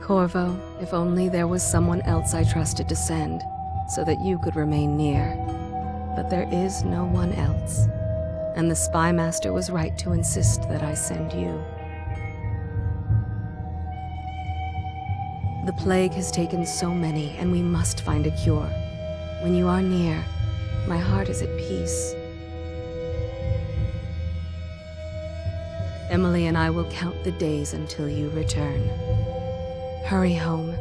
Corvo, if only there was someone else I trusted to send, so that you could remain near. But there is no one else, and the Spy Master was right to insist that I send you. The plague has taken so many, and we must find a cure. When you are near, my heart is at peace. Emily and I will count the days until you return. Hurry home,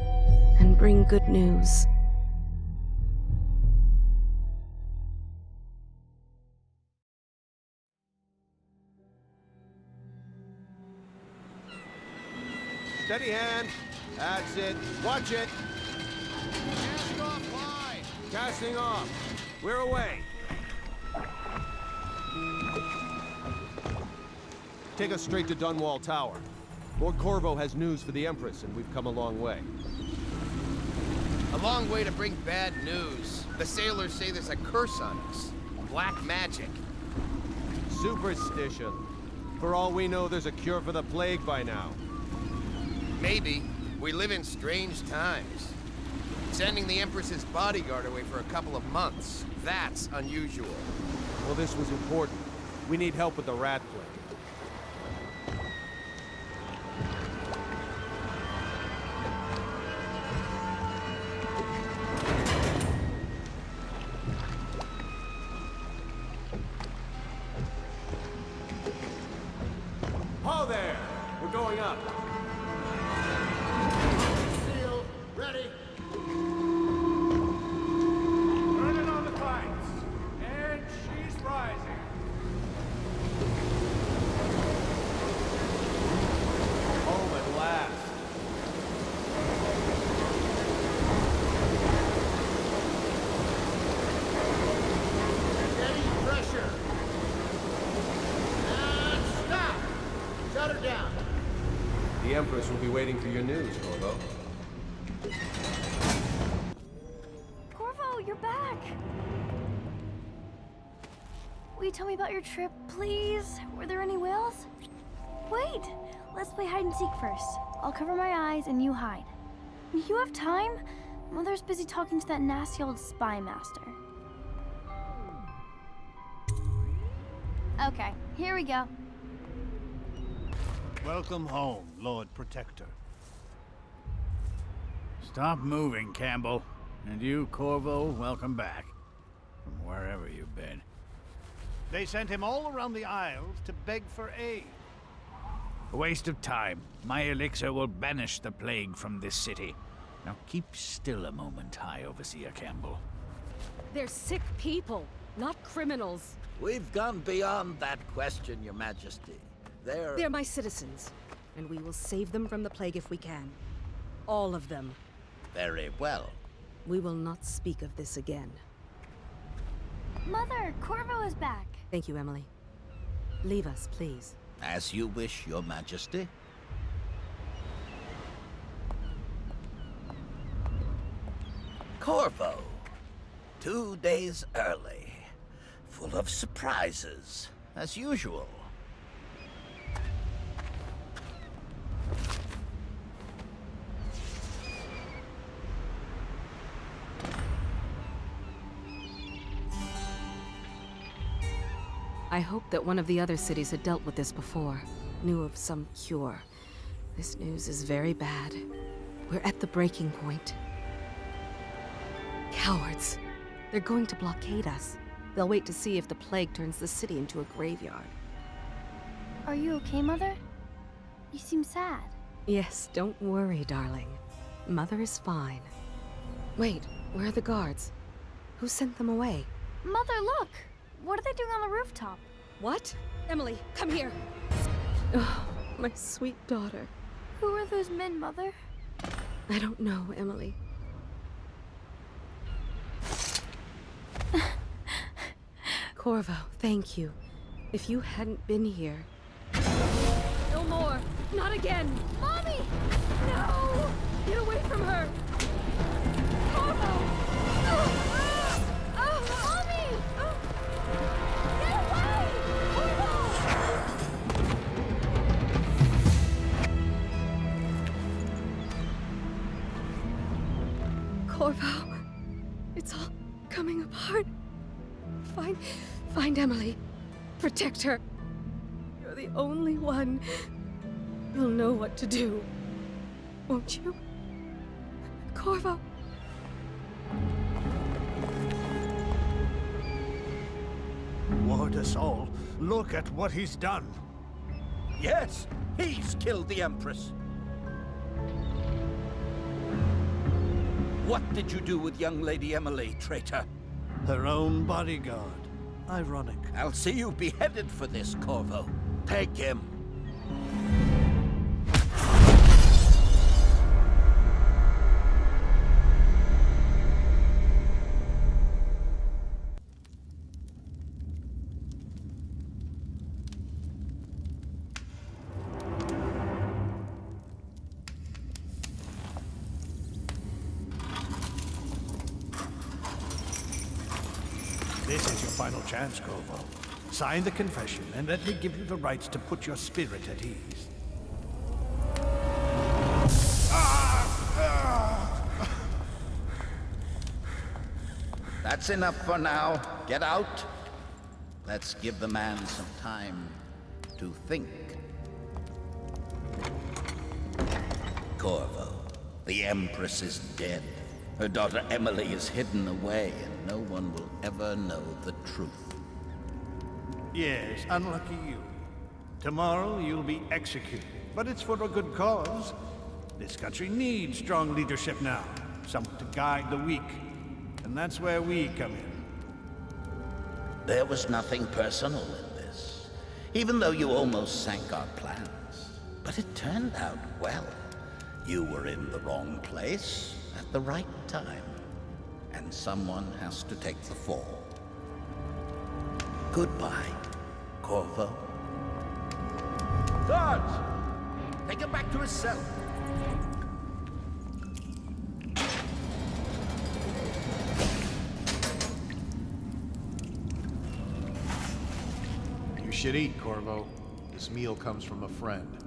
and bring good news. Steady hand. That's it. Watch it. Casting off line. Casting off. We're away. Take us straight to Dunwall Tower. Lord Corvo has news for the Empress, and we've come a long way. A long way to bring bad news. The sailors say there's a curse on us. Black magic. Superstition. For all we know, there's a cure for the plague by now. Maybe. We live in strange times. Sending the Empress's bodyguard away for a couple of months. That's unusual. Well, this was important. We need help with the rat plague. Ho there! We're going up. Seal, ready. Turning on the lights. And she's rising. Home at last. Steady pressure. And stop. Shut her down. The Empress will be waiting for your news, Corvo. Corvo, you're back! Will you tell me about your trip, please? Were there any whales? Wait! Let's play hide and seek first. I'll cover my eyes and you hide. You have time? Mother's busy talking to that nasty old spy master. Okay, here we go. Welcome home, Lord Protector. Stop moving, Campbell. And you, Corvo, welcome back. From wherever you've been. They sent him all around the Isles to beg for aid. A waste of time. My elixir will banish the plague from this city. Now keep still a moment, High Overseer Campbell. They're sick people, not criminals. We've gone beyond that question, Your Majesty. They're my citizens, and we will save them from the plague if we can. All of them. Very well. We will not speak of this again. Mother, Corvo is back. Thank you, Emily. Leave us, please. As you wish, Your Majesty. Corvo. 2 days early. Full of surprises, as usual. I hoped that one of the other cities had dealt with this before, knew of some cure. This news is very bad. We're at the breaking point. Cowards. They're going to blockade us. They'll wait to see if the plague turns the city into a graveyard. Are you okay, Mother? You seem sad. Yes, don't worry, darling. Mother is fine. Wait, where are the guards? Who sent them away? Mother, look! What are they doing on the rooftop? What? Emily, come here! Oh, my sweet daughter. Who are those men, Mother? I don't know, Emily. Corvo, thank you. If you hadn't been here... No more! Not again! Mommy! No! Get away from her! Corvo! Mommy! Get away! Corvo! Corvo, it's all coming apart. Find Emily. Protect her. You're the only one. You'll know what to do. Won't you? Corvo. Ward us all. Look at what he's done. Yes, he's killed the Empress. What did you do with young Lady Emily, traitor? Her own bodyguard. Ironic. I'll see you beheaded for this, Corvo. Take him. This is your final chance, Corvo. Sign the confession, and let me give you the rights to put your spirit at ease. That's enough for now. Get out. Let's give the man some time to think. Corvo, the Empress is dead. Her daughter Emily is hidden away, and no one will ever know the truth. Yes, unlucky you. Tomorrow you'll be executed, but it's for a good cause. This country needs strong leadership now, someone to guide the weak. And that's where we come in. There was nothing personal in this, even though you almost sank our plans. But it turned out well. You were in the wrong place at the right time, and someone has to take the fall. Goodbye, Corvo. Guards! Take him back to his cell. You should eat, Corvo. This meal comes from a friend.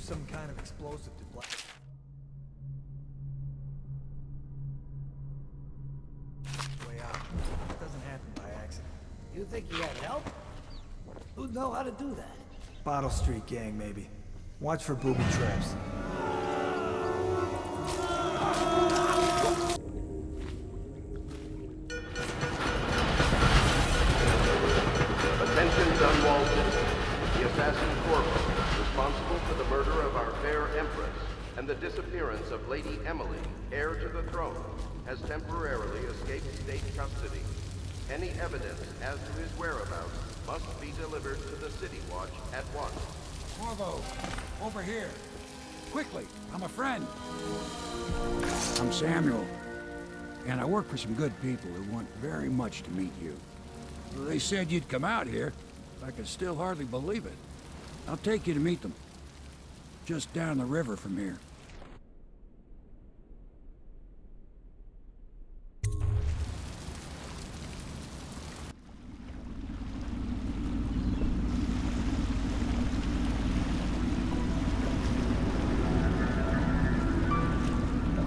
Some kind of explosive to blast. Way out. It doesn't happen by accident. You think he had help? Who'd know how to do that? Bottle Street gang, maybe. Watch for booby traps. Attention, Dunwall citizens. The assassin Corvo, responsible for the murder of our fair Empress and the disappearance of Lady Emily, heir to the throne, has temporarily escaped state custody. Any evidence as to his whereabouts must be delivered to the City Watch at once. Corvo, over here. Quickly, I'm a friend. I'm Samuel, and I work for some good people who want very much to meet you. They said you'd come out here. I can still hardly believe it. I'll take you to meet them. Just down the river from here.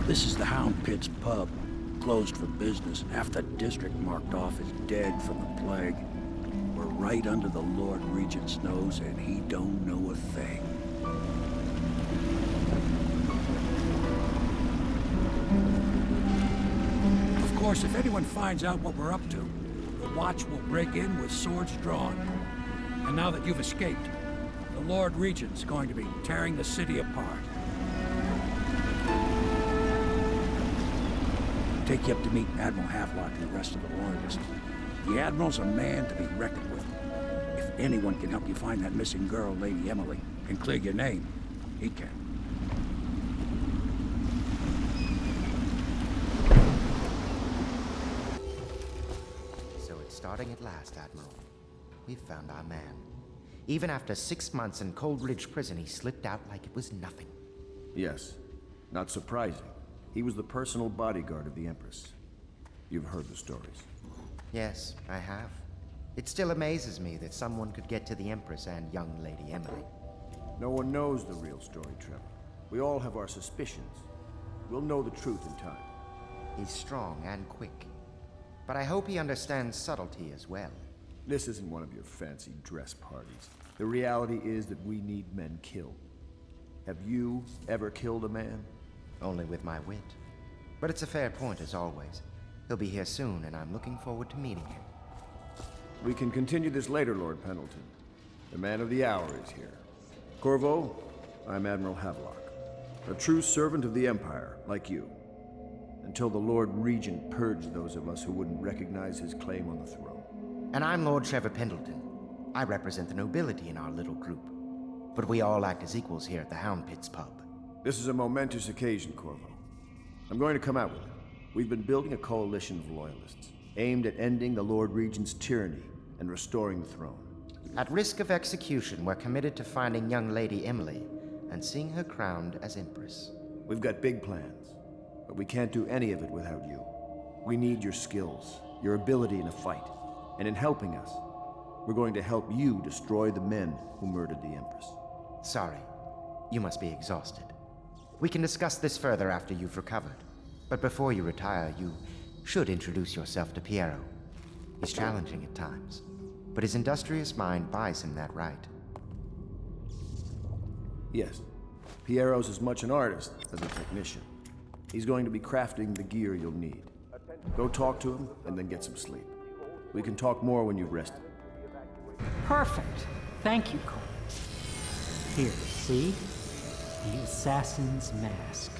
This is the Hound Pit's pub. Closed for business. Half the district marked off as dead from the plague. We're right under the Lord Regent's nose, and he don't know a thing. Of course, if anyone finds out what we're up to, the Watch will break in with swords drawn. And now that you've escaped, the Lord Regent's going to be tearing the city apart. Take you up to meet Admiral Havelock and the rest of the Loyalists. The Admiral's a man to be reckoned with. If anyone can help you find that missing girl, Lady Emily, and clear your name, he can. starting at last, Admiral. We've found our man. Even after 6 months in Coldridge Prison, he slipped out like it was nothing. Yes. Not surprising. He was the personal bodyguard of the Empress. You've heard the stories. Yes, I have. It still amazes me that someone could get to the Empress and young Lady Emily. No one knows the real story, Trevor. We all have our suspicions. We'll know the truth in time. He's strong and quick. But I hope he understands subtlety as well. This isn't one of your fancy dress parties. The reality is that we need men killed. Have you ever killed a man? Only with my wit. But it's a fair point as always. He'll be here soon, and I'm looking forward to meeting him. We can continue this later, Lord Pendleton. The man of the hour is here. Corvo, I'm Admiral Havelock. A true servant of the Empire, like you. Until the Lord Regent purged those of us who wouldn't recognize his claim on the throne. And I'm Lord Trevor Pendleton. I represent the nobility in our little group. But we all act as equals here at the Hound Pits pub. This is a momentous occasion, Corvo. I'm going to come out with it. We've been building a coalition of Loyalists, aimed at ending the Lord Regent's tyranny and restoring the throne. At risk of execution, we're committed to finding young Lady Emily and seeing her crowned as Empress. We've got big plans, but we can't do any of it without you. We need your skills, your ability in a fight, and in helping us, we're going to help you destroy the men who murdered the Empress. Sorry, you must be exhausted. We can discuss this further after you've recovered. But before you retire, you should introduce yourself to Piero. He's challenging at times, but his industrious mind buys him that right. Yes, Piero's as much an artist as a technician. He's going to be crafting the gear you'll need. Go talk to him, and then get some sleep. We can talk more when you've rested. Perfect. Thank you, Cole. Here, see? The assassin's mask.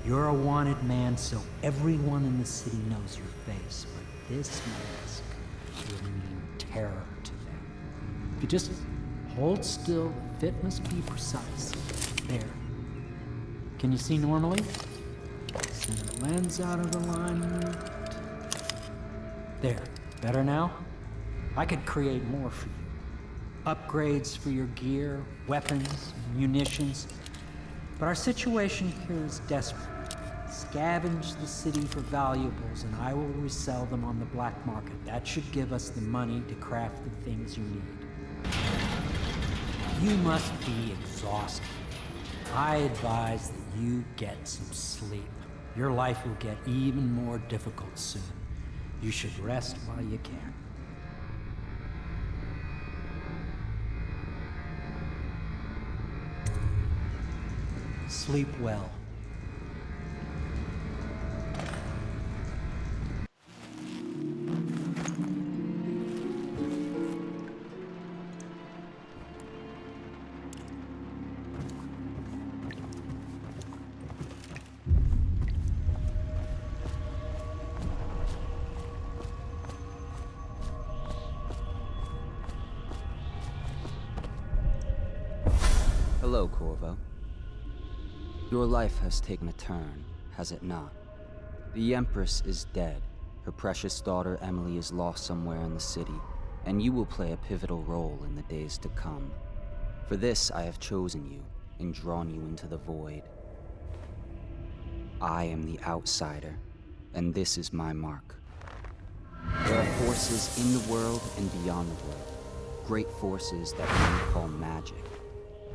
You're a wanted man, so everyone in the city knows your face, but this mask will mean terror to them. If you just hold still, the fit must be precise. There. Can you see normally? Center lens out of alignment. There. Better now? I could create more for you. Upgrades for your gear, weapons, munitions. But our situation here is desperate. Scavenge the city for valuables, and I will resell them on the black market. That should give us the money to craft the things you need. You must be exhausted. I advise that you get some sleep. Your life will get even more difficult soon. You should rest while you can. Sleep well. Hello, Corvo. Your life has taken a turn, has it not? The Empress is dead. Her precious daughter Emily is lost somewhere in the city, and you will play a pivotal role in the days to come. For this, I have chosen you and drawn you into the void. I am the outsider, and this is my mark. There are forces in the world and beyond the world, great forces that men call magic.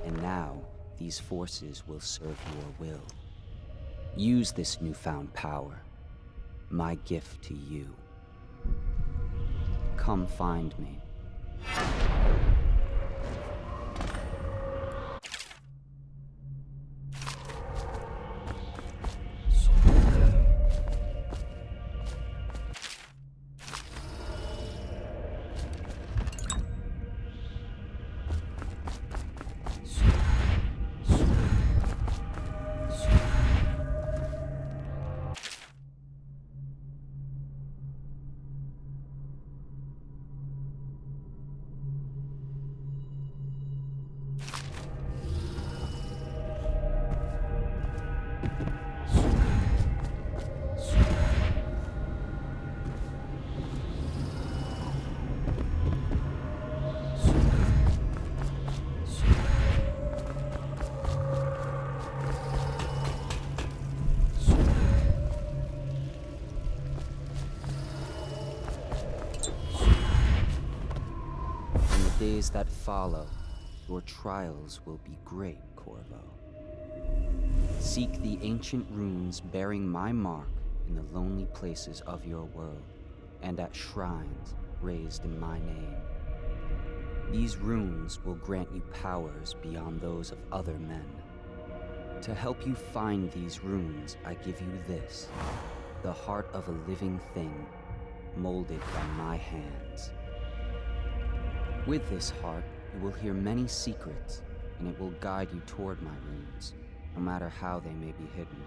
And now, these forces will serve your will. Use this newfound power, my gift to you. Come find me. days that follow, your trials will be great, Corvo. Seek the ancient runes bearing my mark in the lonely places of your world, and at shrines raised in my name. These runes will grant you powers beyond those of other men. To help you find these runes, I give you this, the heart of a living thing, molded by my hands. With this heart, you will hear many secrets, and it will guide you toward my runes, no matter how they may be hidden.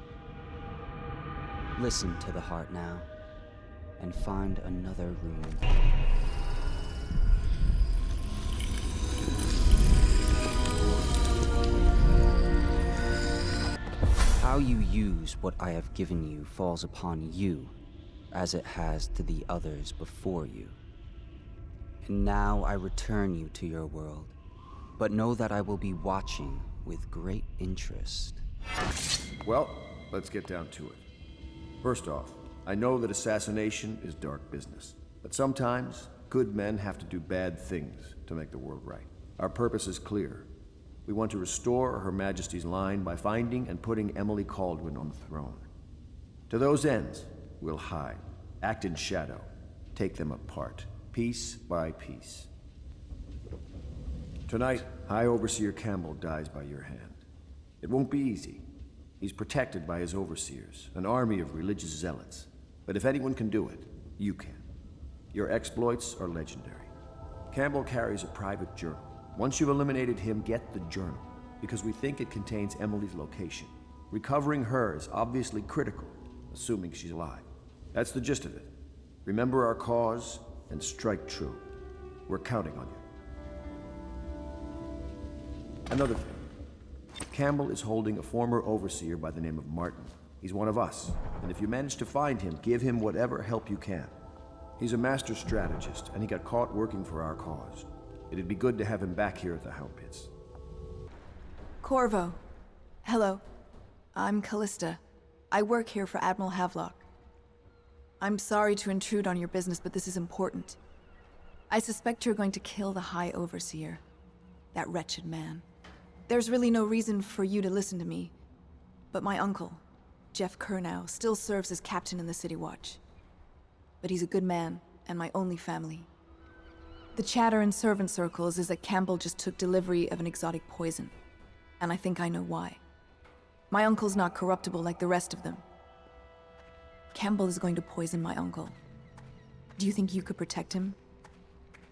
Listen to the heart now, and find another rune. How you use what I have given you falls upon you, as it has to the others before you. And now I return you to your world, but know that I will be watching with great interest. Well, let's get down to it. First off, I know that assassination is dark business, but sometimes good men have to do bad things to make the world right. Our purpose is clear. We want to restore Her Majesty's line by finding and putting Emily Kaldwin on the throne. To those ends, we'll hide, act in shadow, take them apart, piece by piece. Tonight, High Overseer Campbell dies by your hand. It won't be easy. He's protected by his overseers, an army of religious zealots. But if anyone can do it, you can. Your exploits are legendary. Campbell carries a private journal. Once you've eliminated him, get the journal, because we think it contains Emily's location. Recovering her is obviously critical, assuming she's alive. That's the gist of it. Remember our cause and strike true. We're counting on you. Another thing. Campbell is holding a former overseer by the name of Martin. He's one of us, and if you manage to find him, give him whatever help you can. He's a master strategist, and he got caught working for our cause. It'd be good to have him back here at the Hound Pits. Corvo. Hello. I'm Callista. I work here for Admiral Havelock. I'm sorry to intrude on your business, but this is important. I suspect you're going to kill the High Overseer. That wretched man. There's really no reason for you to listen to me, but my uncle, Jeff Kernow, still serves as captain in the City Watch. But he's a good man, and my only family. The chatter in servant circles is that Campbell just took delivery of an exotic poison, and I think I know why. My uncle's not corruptible like the rest of them. Campbell is going to poison my uncle. Do you think you could protect him?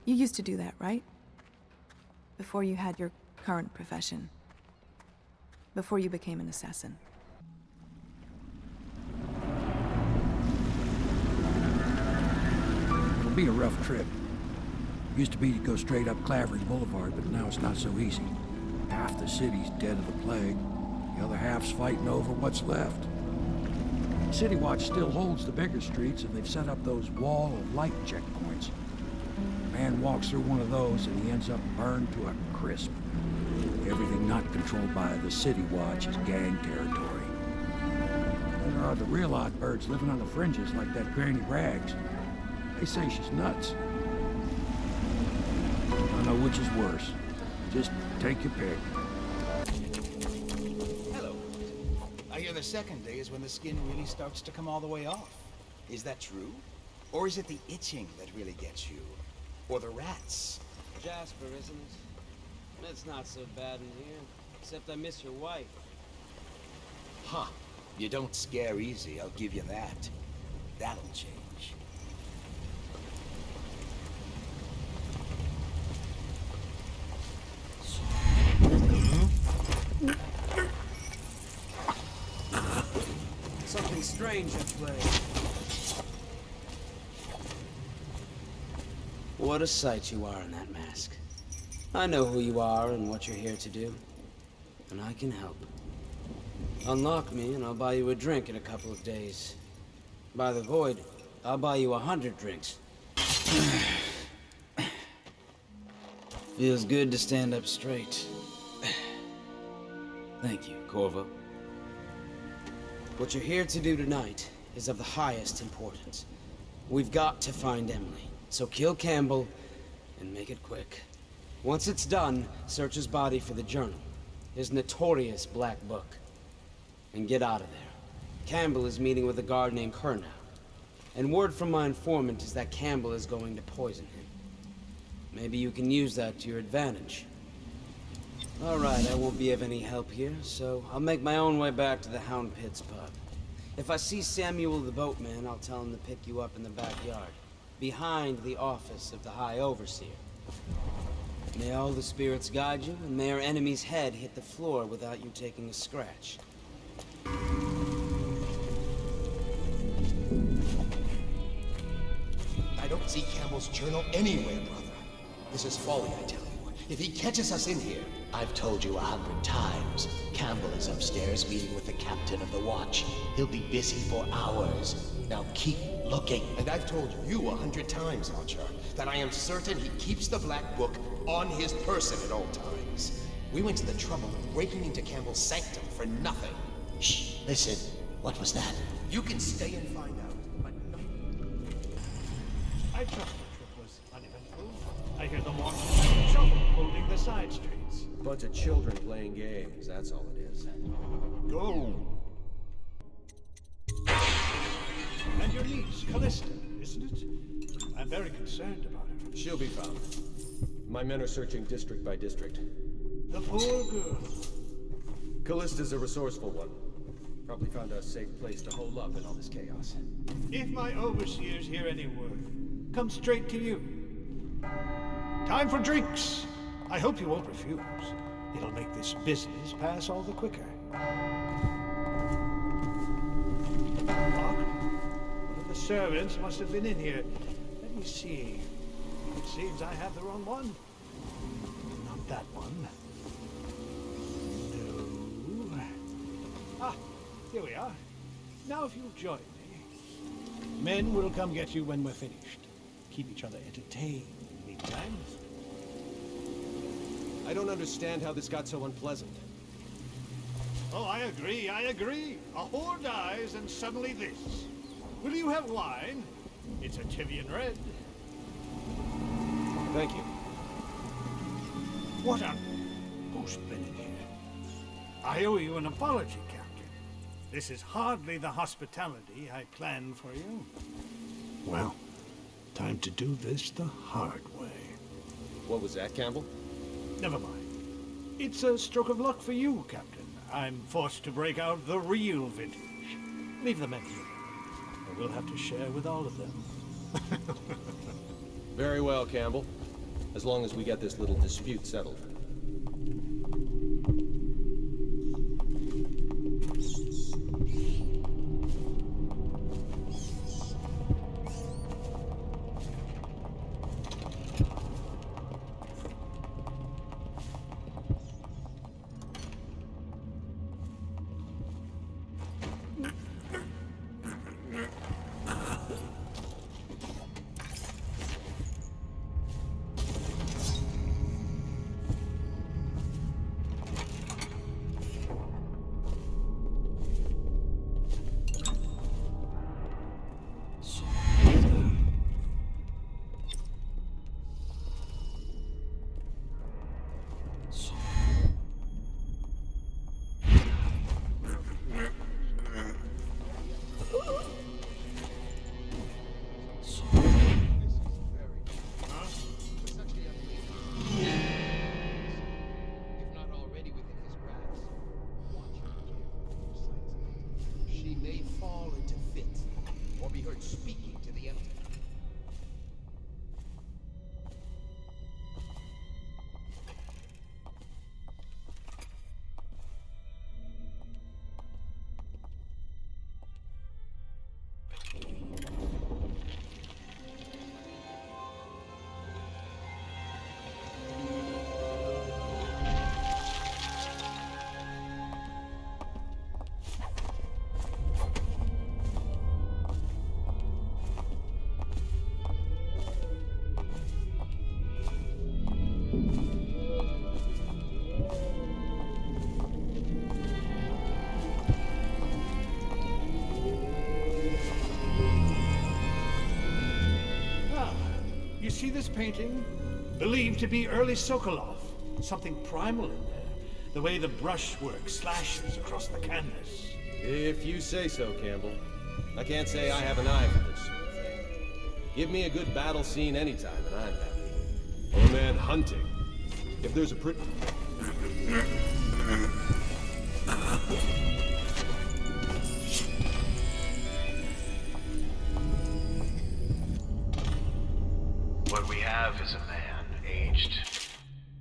You used to do that, right? Before you had your current profession. Before you became an assassin. It'll be a rough trip. Used to be to go straight up Clavers Boulevard, but now it's not so easy. Half the city's dead of the plague. The other half's fighting over what's left. City Watch still holds the bigger streets, and they've set up those wall of light checkpoints. A man walks through one of those, and he ends up burned to a crisp. Everything not controlled by the City Watch is gang territory. Then there are the real odd birds living on the fringes like that Granny Rags. They say she's nuts. I don't know which is worse. Just take your pick. Hello. I hear the second day is when the skin really starts to come all the way off. Is that true? Or is it the itching that really gets you? Or the rats? Jasper, isn't it? It's not so bad in here, except I miss your wife. Huh. You don't scare easy, I'll give you that. That'll change. Something strange at play. What a sight you are in that mask. I know who you are and what you're here to do. And I can help. Unlock me and I'll buy you a drink in a couple of days. By the void, I'll buy you 100 drinks. Feels good to stand up straight. Thank you, Corvo. What you're here to do tonight is of the highest importance. We've got to find Emily, so kill Campbell and make it quick. Once it's done, search his body for the journal. His notorious black book. And get out of there. Campbell is meeting with a guard named Kerr now. And word from my informant is that Campbell is going to poison him. Maybe you can use that to your advantage. Alright, I won't be of any help here, so I'll make my own way back to the Hound Pits pub. If I see Samuel the boatman, I'll tell him to pick you up in the backyard, behind the office of the High Overseer. May all the spirits guide you, and may our enemy's head hit the floor without you taking a scratch. I don't see Campbell's journal anywhere, brother. This is folly, I tell you. If he catches us in here... I've told you 100 times. Campbell is upstairs meeting with the captain of the watch. He'll be busy for hours. Now keep looking. And I've told you 100 times, Archer, that I am certain he keeps the Black Book on his person at all times. We went to the trouble of breaking into Campbell's sanctum for nothing. Shh, listen. What was that? You can stay and find out, but no... I trust the trip was uneventful. I hear them walking like children holding the side streets. Bunch of children playing games, that's all it is. Go! And your niece, Callista, isn't it? I'm very concerned about her. She'll be found. My men are searching district by district. The poor girl. Callista's a resourceful one. Probably found a safe place to hole up in all this chaos. If my overseers hear any word, come straight to you. Time for drinks! I hope you won't refuse. It'll make this business pass all the quicker. One of the servants must have been in here. Let me see. It seems I have the wrong one. Not that one. No. Ah, here we are. Now if you'll join me. Men will come get you when we're finished. Keep each other entertained in the meantime. I don't understand how this got so unpleasant. Oh, I agree. A whore dies and suddenly this. Will you have wine? It's a Tivian red. Thank you. What a... Who's been in here? I owe you an apology, Captain. This is hardly the hospitality I planned for you. Well, time to do this the hard way. What was that, Campbell? Never mind. It's a stroke of luck for you, Captain. I'm forced to break out the real vintage. Leave the men here, or we'll have to share with all of them. Very well, Campbell. As long as we get this little dispute settled. See this painting? Believed to be early Sokolov. Something primal in there. The way the brushwork slashes across the canvas. If you say so, Campbell. I can't say I have an eye for this sort of thing. Give me a good battle scene anytime, and I'm happy. Or a man hunting. If there's a What we have is a man, aged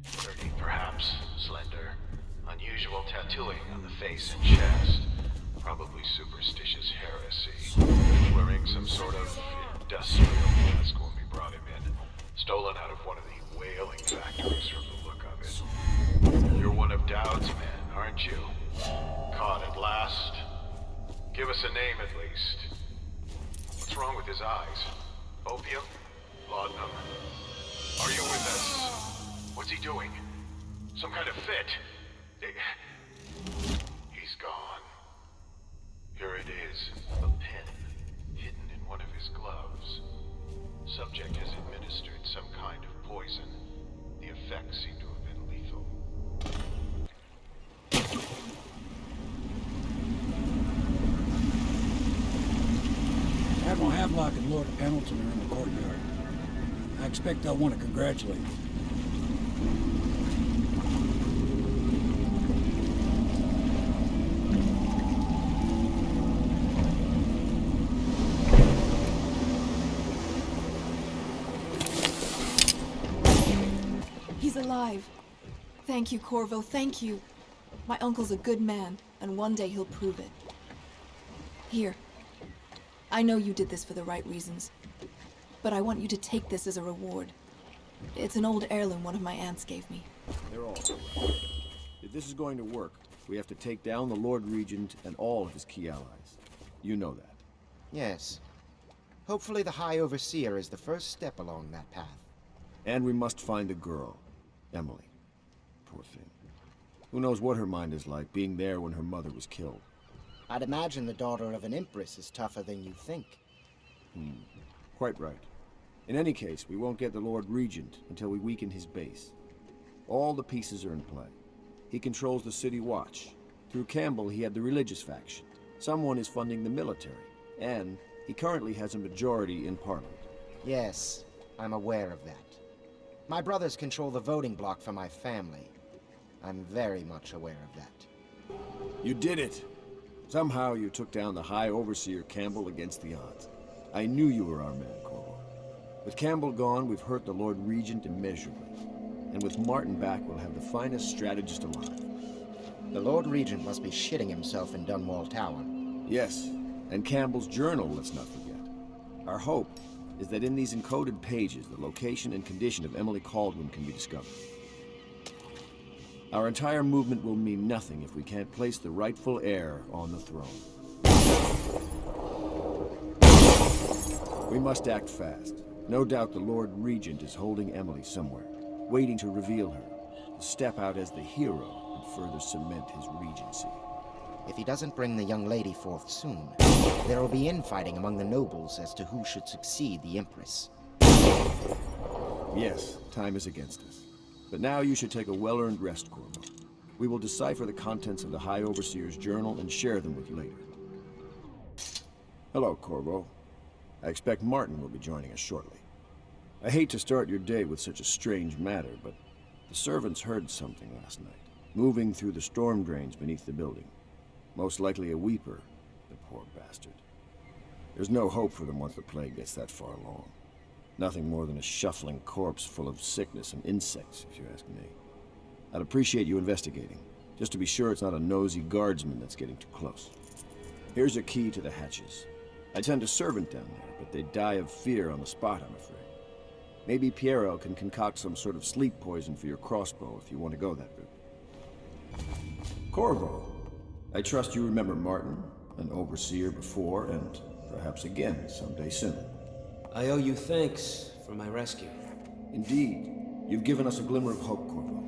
30 perhaps, slender, unusual tattooing on the face and chest, probably superstitious heresy, wearing some sort of industrial mask when we brought him in, stolen out of one of the whaling factories from the look of it. You're one of Dowd's men, aren't you? Caught at last? Give us a name at least. What's wrong with his eyes? Opium? Laudanum? Are you with us? What's he doing? Some kind of fit? He's gone. Here it is, a pen, hidden in one of his gloves. Subject has administered some kind of poison. The effects seem to have been lethal. Admiral Havelock and Lord Pendleton are in the courtyard. I expect they'll want to congratulate you. He's alive. Thank you, Corvo, thank you. My uncle's a good man, and one day he'll prove it. Here. I know you did this for the right reasons, but I want you to take this as a reward. It's an old heirloom one of my aunts gave me. They're all correct. If this is going to work, we have to take down the Lord Regent and all of his key allies. You know that. Yes. Hopefully the High Overseer is the first step along that path. And we must find the girl, Emily. Poor thing. Who knows what her mind is like, being there when her mother was killed. I'd imagine the daughter of an Empress is tougher than you think. Quite right. In any case, we won't get the Lord Regent until we weaken his base. All the pieces are in play. He controls the City Watch. Through Campbell, he had the religious faction. Someone is funding the military. And he currently has a majority in Parliament. Yes, I'm aware of that. My brothers control the voting bloc for my family. I'm very much aware of that. You did it! Somehow you took down the High Overseer Campbell against the odds. I knew you were our man, Corvo. With Campbell gone, we've hurt the Lord Regent immeasurably. And with Martin back, we'll have the finest strategist alive. The Lord Regent must be shitting himself in Dunwall Tower. Yes, and Campbell's journal, let's not forget. Our hope is that in these encoded pages, the location and condition of Emily Kaldwin can be discovered. Our entire movement will mean nothing if we can't place the rightful heir on the throne. We must act fast. No doubt the Lord Regent is holding Emily somewhere, waiting to reveal her, to step out as the hero and further cement his regency. If he doesn't bring the young lady forth soon, there will be infighting among the nobles as to who should succeed the Empress. Yes, time is against us. But now you should take a well-earned rest, Corvo. We will decipher the contents of the High Overseer's journal and share them with you later. Hello, Corvo. I expect Martin will be joining us shortly. I hate to start your day with such a strange matter, but the servants heard something last night, moving through the storm drains beneath the building. Most likely a weeper, the poor bastard. There's no hope for them once the plague gets that far along. Nothing more than a shuffling corpse full of sickness and insects, if you ask me. I'd appreciate you investigating, just to be sure it's not a nosy guardsman that's getting too close. Here's a key to the hatches. I'd send a servant down there, but they'd die of fear on the spot, I'm afraid. Maybe Piero can concoct some sort of sleep poison for your crossbow if you want to go that route. Corvo, I trust you remember Martin, an overseer before, and perhaps again someday soon. I owe you thanks for my rescue. Indeed. You've given us a glimmer of hope, Corvo.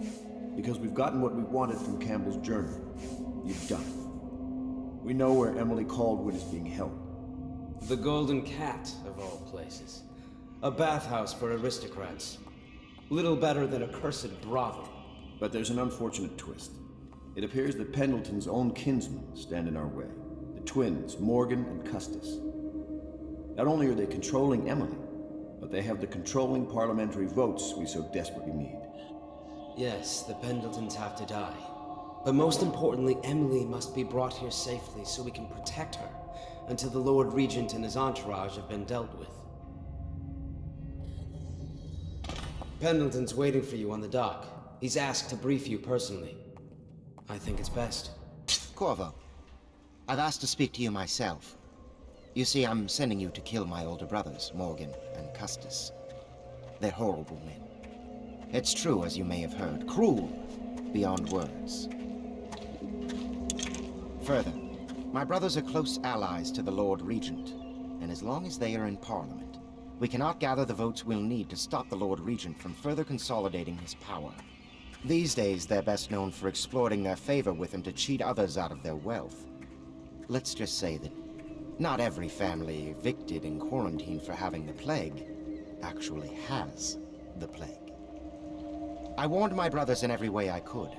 Because we've gotten what we wanted from Campbell's journal. You've done it. We know where Emily Kaldwin is being held. The Golden Cat, of all places. A bathhouse for aristocrats. Little better than a cursed brothel. But there's an unfortunate twist. It appears that Pendleton's own kinsmen stand in our way. The twins, Morgan and Custis. Not only are they controlling Emily, but they have the controlling parliamentary votes we so desperately need. Yes, the Pendletons have to die. But most importantly, Emily must be brought here safely so we can protect her until the Lord Regent and his entourage have been dealt with. Pendleton's waiting for you on the dock. He's asked to brief you personally. I think it's best. Corvo, I've asked to speak to you myself. You see, I'm sending you to kill my older brothers, Morgan and Custis. They're horrible men. It's true, as you may have heard, cruel beyond words. Further, my brothers are close allies to the Lord Regent, and as long as they are in Parliament, we cannot gather the votes we'll need to stop the Lord Regent from further consolidating his power. These days, they're best known for exploiting their favor with him to cheat others out of their wealth. Let's just say that not every family evicted and quarantined for having the plague actually has the plague. I warned my brothers in every way I could.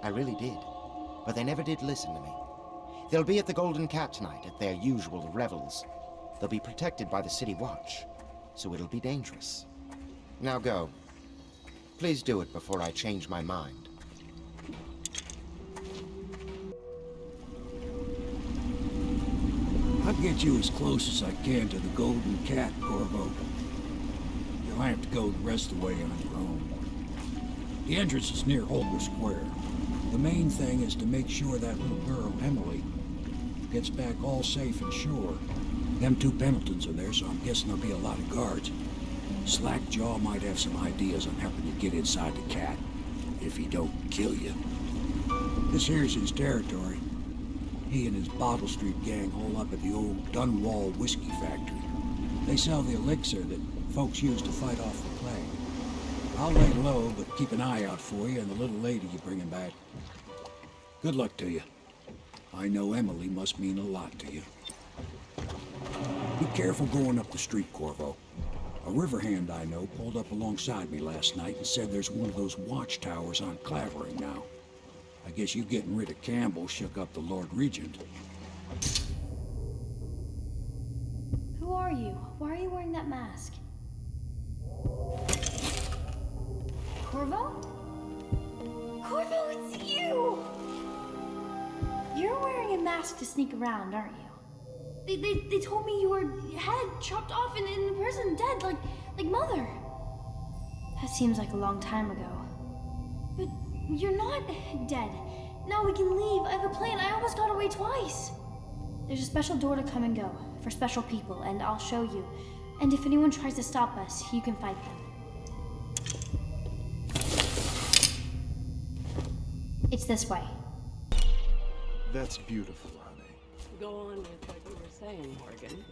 I really did. But they never did listen to me. They'll be at the Golden Cat tonight at their usual revels. They'll be protected by the City Watch, so it'll be dangerous. Now go. Please do it before I change my mind. I'll get you as close as I can to the Golden Cat, Corvo. You'll have to go the rest of the way on your own. The entrance is near Holger Square. The main thing is to make sure that little girl, Emily, gets back all safe and sure. Them two Pendletons are there, so I'm guessing there'll be a lot of guards. Slackjaw might have some ideas on helping you get inside the cat, if he don't kill you. This here's his territory. He and his Bottle Street gang hole up at the old Dunwall whiskey factory. They sell the elixir that folks use to fight off the plague. I'll lay low, but keep an eye out for you and the little lady you're bringing back. Good luck to you. I know Emily must mean a lot to you. Be careful going up the street, Corvo. A river hand I know pulled up alongside me last night and said there's one of those watchtowers on Clavering now. I guess you getting rid of Campbell shook up the Lord Regent. Who are you? Why are you wearing that mask? Corvo? Corvo, it's you! You're wearing a mask to sneak around, aren't you? They told me you were head chopped off and in prison, dead, like Mother. That seems like a long time ago. But you're not dead. Now we can leave. I have a plan. I almost got away twice. There's a special door to come and go for special people, and I'll show you. And if anyone tries to stop us, you can fight them. It's this way. That's beautiful, honey. Go on with what you were saying, Morgan.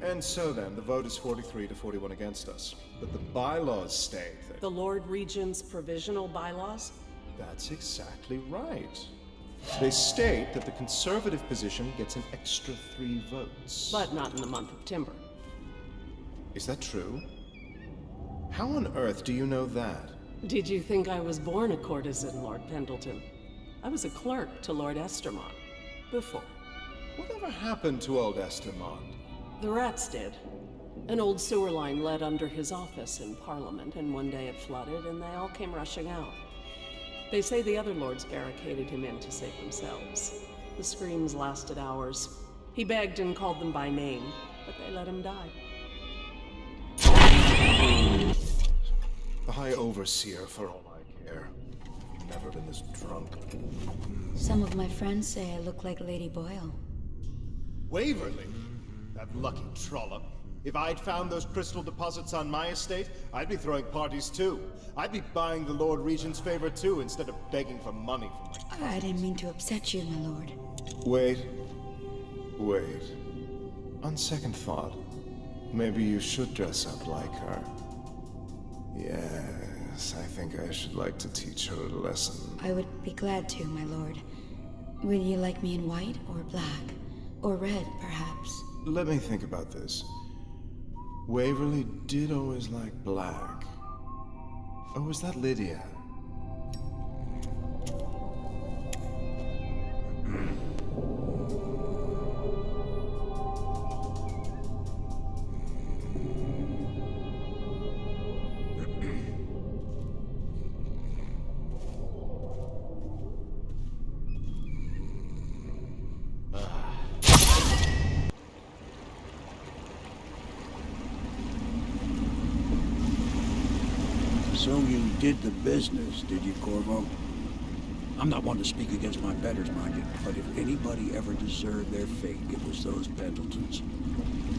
And so then, the vote is 43 to 41 against us. But the bylaws state that... The Lord Regent's provisional bylaws? That's exactly right. They state that the conservative position gets an extra 3 votes. But not in the month of Timber. Is that true? How on earth do you know that? Did you think I was born a courtesan, Lord Pendleton? I was a clerk to Lord Estermont. Before. Whatever happened to old Estermont? The rats did. An old sewer line led under his office in Parliament, and one day it flooded, and they all came rushing out. They say the other lords barricaded him in to save themselves. The screams lasted hours. He begged and called them by name, but they let him die. The High Overseer, for all I care. Never been this drunk. Some of my friends say I look like Lady Boyle. Waverly? That lucky trollop. If I'd found those crystal deposits on my estate, I'd be throwing parties too. I'd be buying the Lord Regent's favor too, instead of begging for money from my I didn't mean to upset you, my lord. Wait. On second thought, maybe you should dress up like her. Yes, I think I should like to teach her a lesson. I would be glad to, my lord. Would you like me in white or black? Or red, perhaps? Let me think about this. Waverly did always like black. Oh, was that Lydia? So you did the business, did you, Corvo? I'm not one to speak against my betters, mind you, but if anybody ever deserved their fate, it was those Pendletons.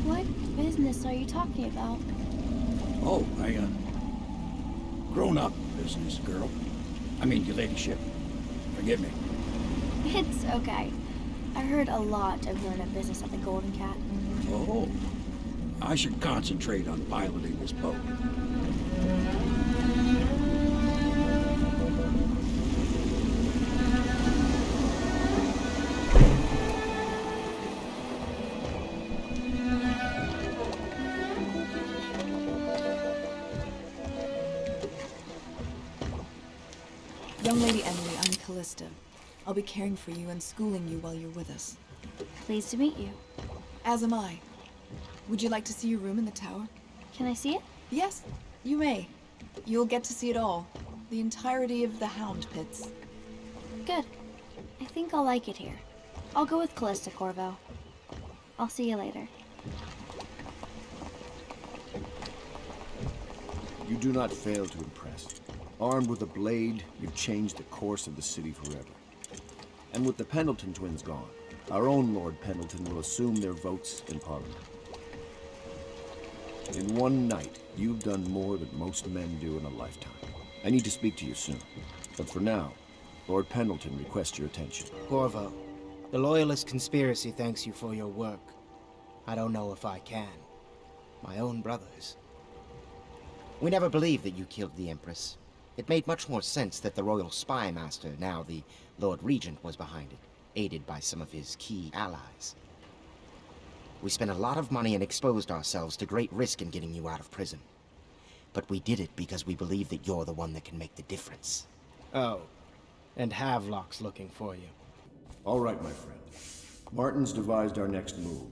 What business are you talking about? Oh, grown-up business, girl. I mean, your ladyship. Forgive me. It's okay. I heard a lot of grown-up business at the Golden Cat. Oh, I should concentrate on piloting this boat. Young Lady Emily, I'm Callista. I'll be caring for you and schooling you while you're with us. Pleased to meet you. As am I. Would you like to see your room in the tower? Can I see it? Yes, you may. You'll get to see it all. The entirety of the Hound Pits. Good. I think I'll like it here. I'll go with Callista, Corvo. I'll see you later. You do not fail to impress. Armed with a blade, you've changed the course of the city forever. And with the Pendleton twins gone, our own Lord Pendleton will assume their votes in Parliament. In one night, you've done more than most men do in a lifetime. I need to speak to you soon. But for now, Lord Pendleton requests your attention. Corvo, the Loyalist conspiracy thanks you for your work. I don't know if I can. My own brothers. We never believed that you killed the Empress. It made much more sense that the Royal Spy Master, now the Lord Regent, was behind it, aided by some of his key allies. We spent a lot of money and exposed ourselves to great risk in getting you out of prison. But we did it because we believe that you're the one that can make the difference. Oh, and Havelock's looking for you. All right, my friend. Martin's devised our next move.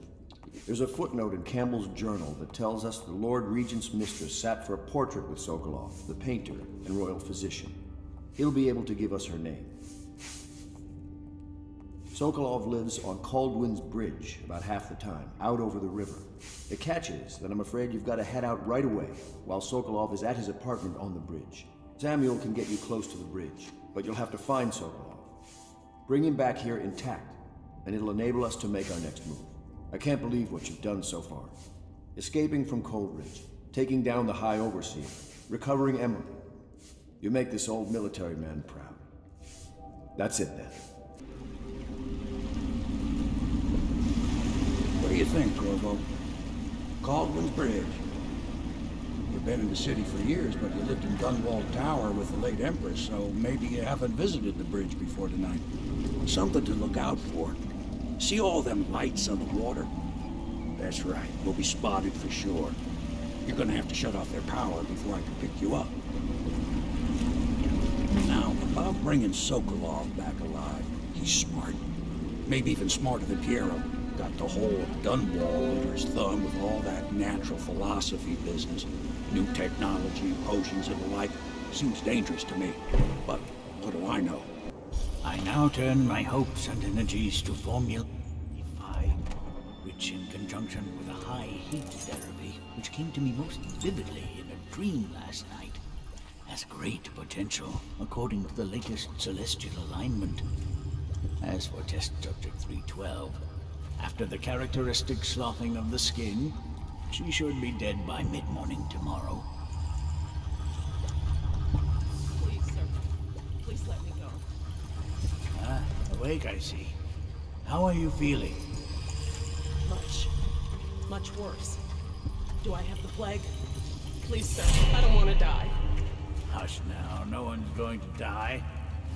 There's a footnote in Campbell's journal that tells us the Lord Regent's mistress sat for a portrait with Sokolov, the painter and royal physician. He'll be able to give us her name. Sokolov lives on Caldwin's Bridge about half the time, out over the river. The catch is that I'm afraid you've got to head out right away, while Sokolov is at his apartment on the bridge. Samuel can get you close to the bridge, but you'll have to find Sokolov. Bring him back here intact, and it'll enable us to make our next move. I can't believe what you've done so far. Escaping from Coleridge, taking down the High Overseer, recovering Emily. You make this old military man proud. That's it then. What do you think, Corvo? Caldwin's Bridge. You've been in the city for years, but you lived in Dunwall Tower with the late Empress, so maybe you haven't visited the bridge before tonight. Something to look out for. See all them lights on the water? That's right, we'll be spotted for sure. You're gonna have to shut off their power before I can pick you up. Now, about bringing Sokolov back alive, he's smart. Maybe even smarter than Piero. Got the whole of Dunwall under his thumb with all that natural philosophy business. New technology, potions and the like. Seems dangerous to me, but what do I know? I now turn my hopes and energies to Formula 5, which in conjunction with a high heat therapy, which came to me most vividly in a dream last night, has great potential according to the latest celestial alignment. As for test subject 312, after the characteristic sloughing of the skin, she should be dead by mid-morning tomorrow. Please, sir. Please let me go. Ah, awake, I see. How are you feeling? Much worse. Do I have the plague? Please, sir. I don't want to die. Hush now, no one's going to die.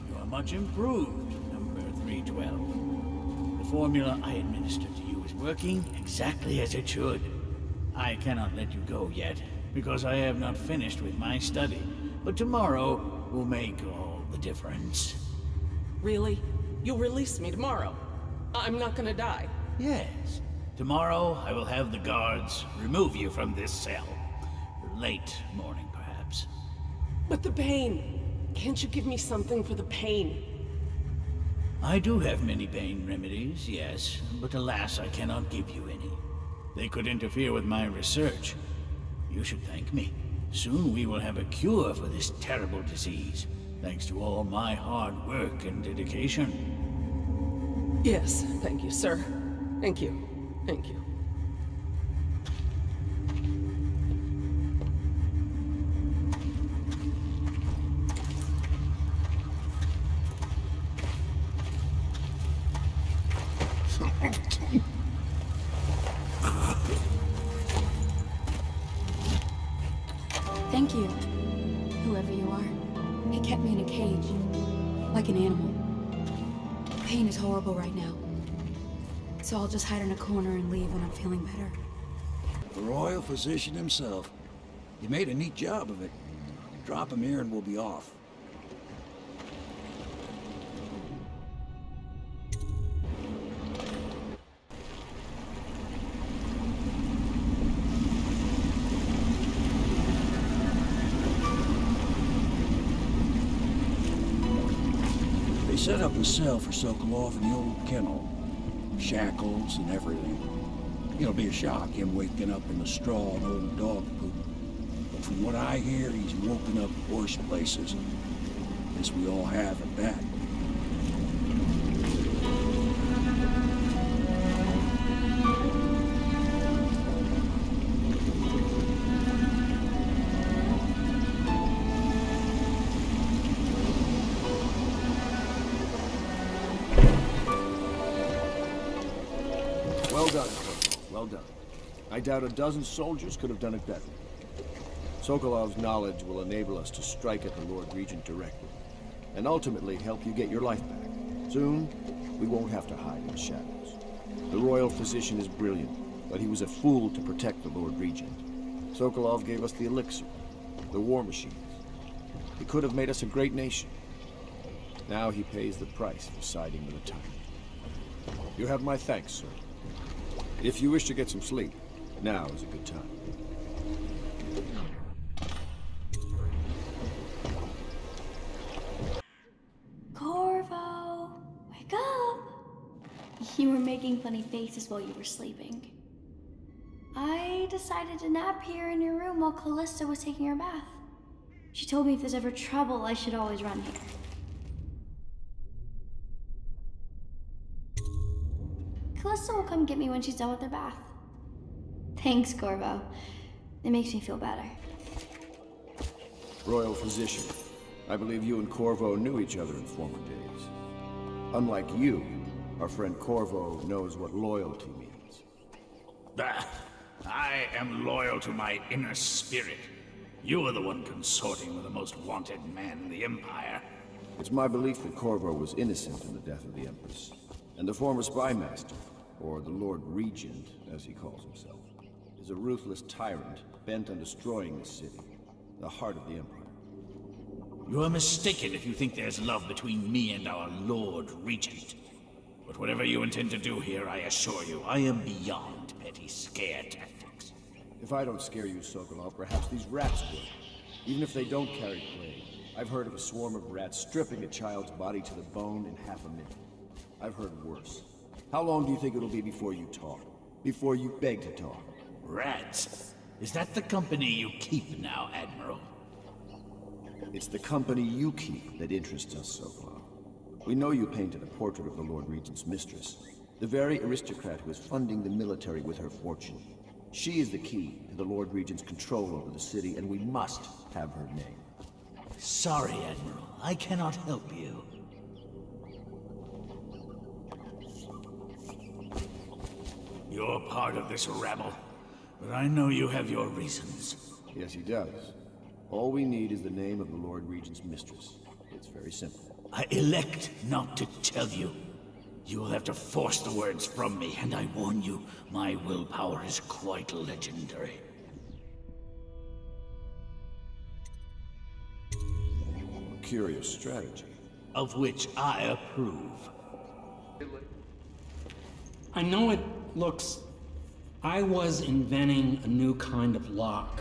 You are much improved, number 312. The formula I administered to you is working exactly as it should. I cannot let you go yet, because I have not finished with my study. But tomorrow will make all the difference. Really? You'll release me tomorrow? I'm not gonna die. Yes. Tomorrow I will have the guards remove you from this cell. Late morning, perhaps. But the pain! Can't you give me something for the pain? I do have many pain remedies, yes, but alas, I cannot give you any. They could interfere with my research. You should thank me. Soon we will have a cure for this terrible disease, thanks to all my hard work and dedication. Yes, thank you, sir. Thank you. Thank you. Thank you, whoever you are. He kept me in a cage, like an animal. The pain is horrible right now. So I'll just hide in a corner and leave when I'm feeling better. The royal physician himself. He made a neat job of it. Drop him here and we'll be off. They set up a cell for Sokolov in the old kennel. Shackles and everything. It'll be a shock, him waking up in the straw and old dog poop. But from what I hear, he's woken up worse places. Guess we all have at that. Well done, Corvo. Well done. I doubt a dozen soldiers could have done it better. Sokolov's knowledge will enable us to strike at the Lord Regent directly, and ultimately help you get your life back. Soon, we won't have to hide in the shadows. The royal physician is brilliant, but he was a fool to protect the Lord Regent. Sokolov gave us the elixir, the war machines. He could have made us a great nation. Now he pays the price for siding with a tyrant. You have my thanks, sir. If you wish to get some sleep, now is a good time. Corvo, wake up! You were making funny faces while you were sleeping. I decided to nap here in your room while Callista was taking her bath. She told me if there's ever trouble, I should always run here. Callista will come get me when she's done with her bath. Thanks, Corvo. It makes me feel better. Royal physician, I believe you and Corvo knew each other in former days. Unlike you, our friend Corvo knows what loyalty means. I am loyal to my inner spirit. You are the one consorting with the most wanted man in the Empire. It's my belief that Corvo was innocent in the death of the Empress, and the former spy master, or the Lord Regent, as he calls himself, is a ruthless tyrant bent on destroying this city, the heart of the Empire. You are mistaken if you think there's love between me and our Lord Regent. But whatever you intend to do here, I assure you, I am beyond petty scare tactics. If I don't scare you, Sokolov, perhaps these rats will. Even if they don't carry plague, I've heard of a swarm of rats stripping a child's body to the bone in half a minute. I've heard worse. How long do you think it'll be before you talk? Before you beg to talk? Rats? Is that the company you keep now, Admiral? It's the company you keep that interests us, Sokolov. We know you painted a portrait of the Lord Regent's mistress, the very aristocrat who is funding the military with her fortune. She is the key to the Lord Regent's control over the city, and we must have her name. Sorry, Admiral. I cannot help you. You're part of this rabble, but I know you have your reasons. Yes, he does. All we need is the name of the Lord Regent's mistress. It's very simple. I elect not to tell you. You will have to force the words from me, and I warn you, my willpower is quite legendary. curious strategy. Of which I approve. I know it looks... I was inventing a new kind of lock.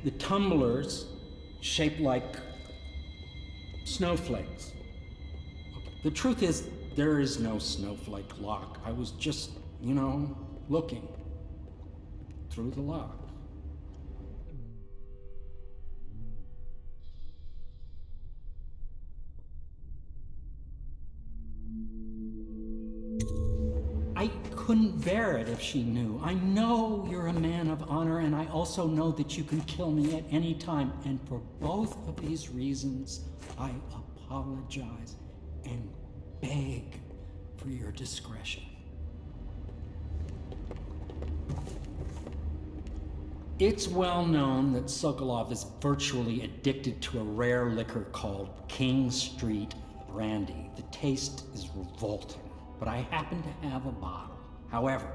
The tumblers, shaped like snowflakes. The truth is, there is no snowflake lock. I was just, looking through the lock. I couldn't bear it if she knew. I know you're a man of honor, and I also know that you can kill me at any time. And for both of these reasons, I apologize and beg for your discretion. It's well known that Sokolov is virtually addicted to a rare liquor called King Street Brandy. The taste is revolting, but I happen to have a bottle. However,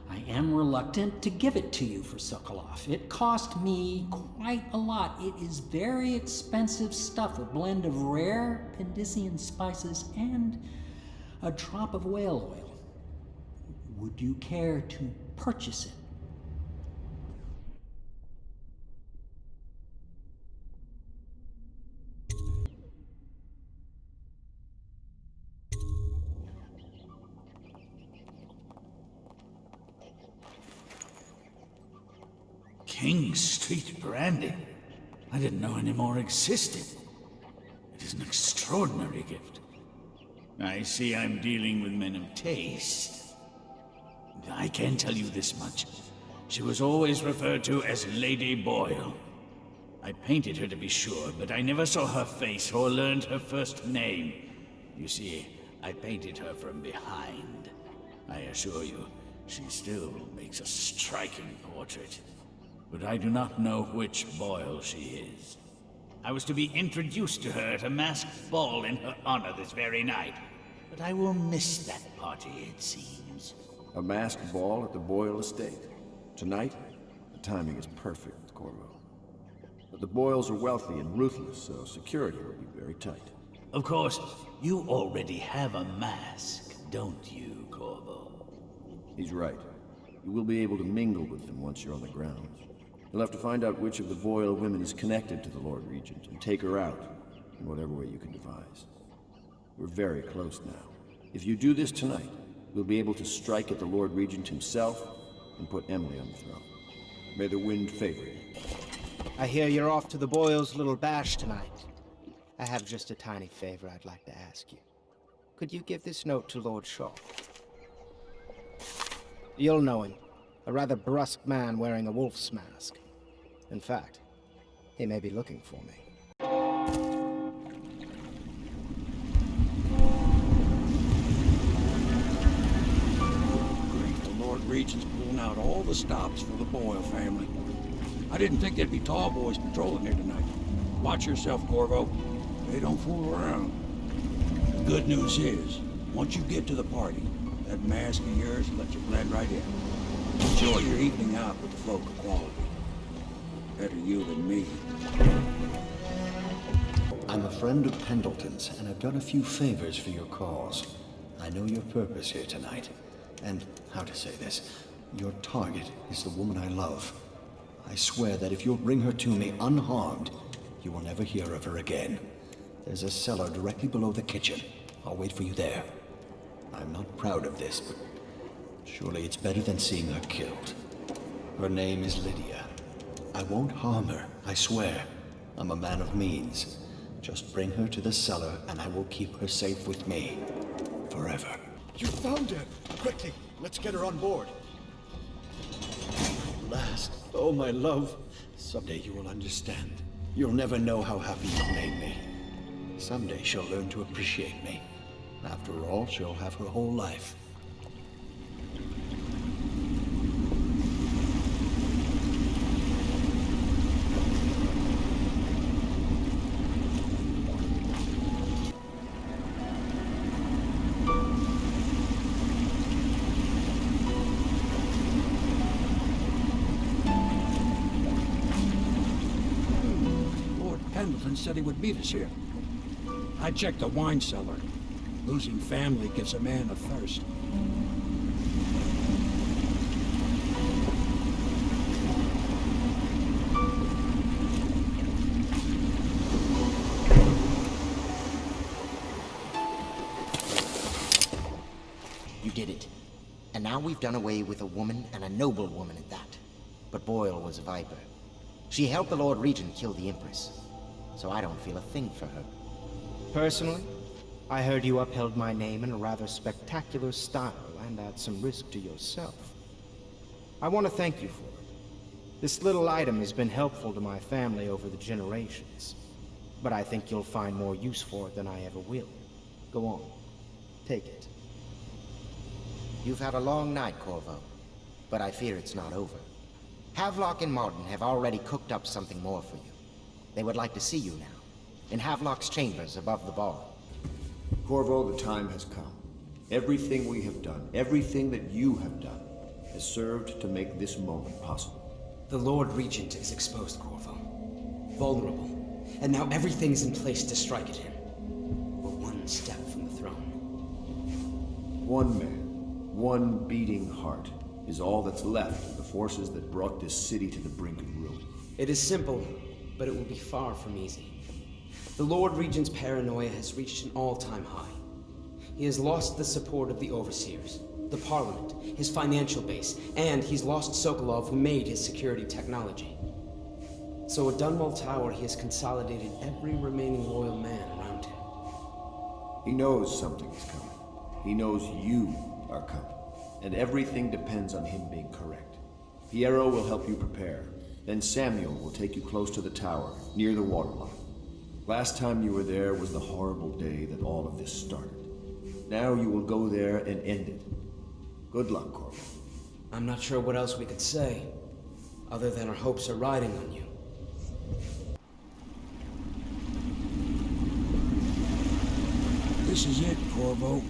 I am reluctant to give it to you for Sokolov. It cost me quite a lot. It is very expensive stuff, a blend of rare Pendician spices and a drop of whale oil. Would you care to purchase it? King Street Brandy? I didn't know any more existed. It is an extraordinary gift. I see I'm dealing with men of taste. I can tell you this much. She was always referred to as Lady Boyle. I painted her to be sure, but I never saw her face or learned her first name. You see, I painted her from behind. I assure you, she still makes a striking portrait. But I do not know which Boyle she is. I was to be introduced to her at a masked ball in her honor this very night. But I will miss that party, it seems. A masked ball at the Boyle estate. Tonight? The timing is perfect, Corvo. But the Boyles are wealthy and ruthless, so security will be very tight. Of course, you already have a mask, don't you, Corvo? He's right. You will be able to mingle with them once you're on the grounds. You'll have to find out which of the Boyle women is connected to the Lord Regent and take her out in whatever way you can devise. We're very close now. If you do this tonight, we'll be able to strike at the Lord Regent himself and put Emily on the throne. May the wind favor you. I hear you're off to the Boyles' little bash tonight. I have just a tiny favor I'd like to ask you. Could you give this note to Lord Shaw? You'll know him. A rather brusque man wearing a wolf's mask. In fact, he may be looking for me. The Lord Regent's pulling out all the stops for the Boyle family. I didn't think there'd be tall boys patrolling here tonight. Watch yourself, Corvo. They don't fool around. The good news is, once you get to the party, that mask of yours will let you blend right in. Enjoy your evening out with the folk of quality. Better you than me. I'm a friend of Pendleton's, and I've done a few favors for your cause. I know your purpose here tonight. And, how to say this, your target is the woman I love. I swear that if you'll bring her to me unharmed, you will never hear of her again. There's a cellar directly below the kitchen. I'll wait for you there. I'm not proud of this, but surely it's better than seeing her killed. Her name is Lydia. I won't harm her, I swear. I'm a man of means. Just bring her to the cellar, and I will keep her safe with me. Forever. You found her! Quickly, let's get her on board. At last. Oh, my love. Someday you will understand. You'll never know how happy you made me. Someday she'll learn to appreciate me. After all, she'll have her whole life. said he would meet us here. I checked the wine cellar. Losing family gives a man a thirst. You did it. And now we've done away with a woman, and a noble woman at that. But Boyle was a viper. She helped the Lord Regent kill the Empress, so I don't feel a thing for her. Personally, I heard you upheld my name in a rather spectacular style and at some risk to yourself. I want to thank you for it. This little item has been helpful to my family over the generations, but I think you'll find more use for it than I ever will. Go on, take it. You've had a long night, Corvo, but I fear it's not over. Havelock and Martin have already cooked up something more for you. They would like to see you now, in Havelock's chambers above the bar. Corvo, the time has come. Everything we have done, everything that you have done, has served to make this moment possible. The Lord Regent is exposed, Corvo. Vulnerable. And now everything's in place to strike at him. We're one step from the throne. One man, one beating heart, is all that's left of the forces that brought this city to the brink of ruin. It is simple, but it will be far from easy. The Lord Regent's paranoia has reached an all-time high. He has lost the support of the Overseers, the Parliament, his financial base, and he's lost Sokolov, who made his security technology. So at Dunwall Tower, he has consolidated every remaining loyal man around him. He knows something is coming. He knows you are coming. And everything depends on him being correct. Piero will help you prepare. Then Samuel will take you close to the tower, near the waterline. Last time you were there was the horrible day that all of this started. Now you will go there and end it. Good luck, Corvo. I'm not sure what else we could say, other than our hopes are riding on you. This is it, Corvo.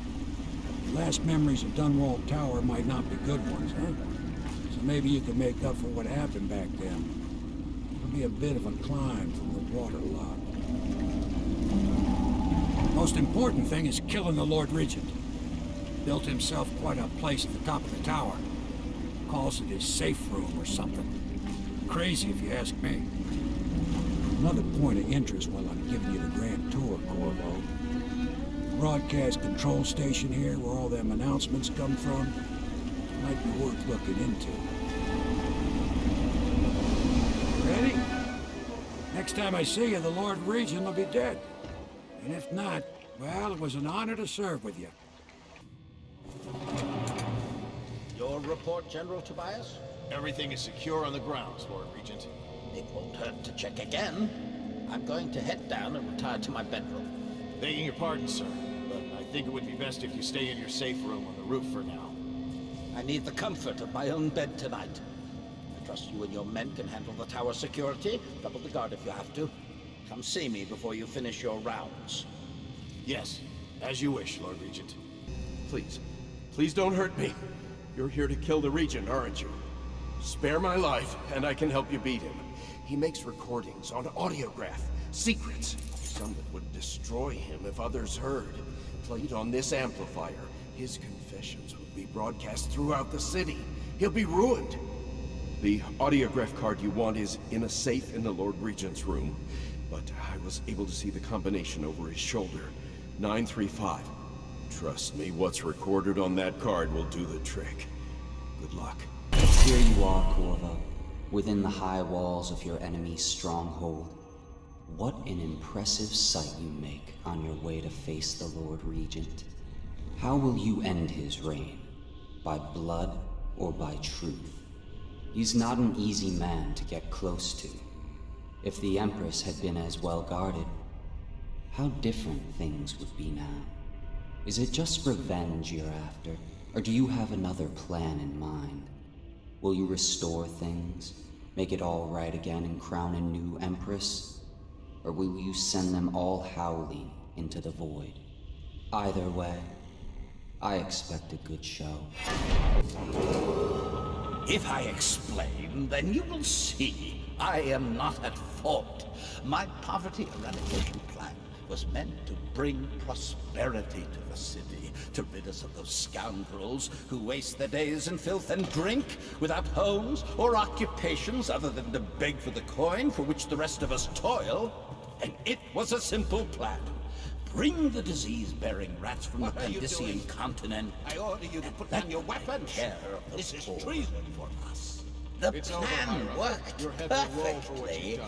Last memories of Dunwall Tower might not be good ones, huh? So maybe you can make up for what happened back then. It'll be a bit of a climb from the waterlock. Most important thing is killing the Lord Regent. Built himself quite a place at the top of the tower. Calls it his safe room or something. Crazy if you ask me. Another point of interest while I'm giving you the grand tour, Corvo. Broadcast control station here where all them announcements come from might be worth looking into. Ready? Next time I see you, the Lord Regent will be dead. And if not, well, it was an honor to serve with you. Your report, General Tobias? Everything is secure on the grounds, Lord Regent. It won't hurt to check again. I'm going to head down and retire to my bedroom. Begging your pardon, sir, but I think it would be best if you stay in your safe room on the roof for now. I need the comfort of my own bed tonight. I trust you and your men can handle the tower security. Double the guard if you have to. Come see me before you finish your rounds. Yes, as you wish, Lord Regent. Please, please don't hurt me. You're here to kill the Regent, aren't you? Spare my life, and I can help you beat him. He makes recordings on audiograph, secrets. Some that would destroy him if others heard. Played on this amplifier, his confessions would be broadcast throughout the city. He'll be ruined. The audiograph card you want is in a safe in the Lord Regent's room. But I was able to see the combination over his shoulder. 935. Trust me, what's recorded on that card will do the trick. Good luck. Here you are, Corvo, within the high walls of your enemy's stronghold. What an impressive sight you make on your way to face the Lord Regent. How will you end his reign? By blood or by truth? He's not an easy man to get close to. If the Empress had been as well guarded, how different things would be now. Is it just revenge you're after, or do you have another plan in mind? Will you restore things, make it all right again and crown a new Empress? Or will you send them all howling into the void? Either way, I expect a good show. If I explain, then you will see. I am not at fault. My poverty eradication plan was meant to bring prosperity to the city, to rid us of those scoundrels who waste their days in filth and drink, without homes or occupations other than to beg for the coin for which the rest of us toil. And it was a simple plan. Bring the disease-bearing rats from the Pandician continent. I order you to put down your weapons. This is treason for us. The plan worked perfectly.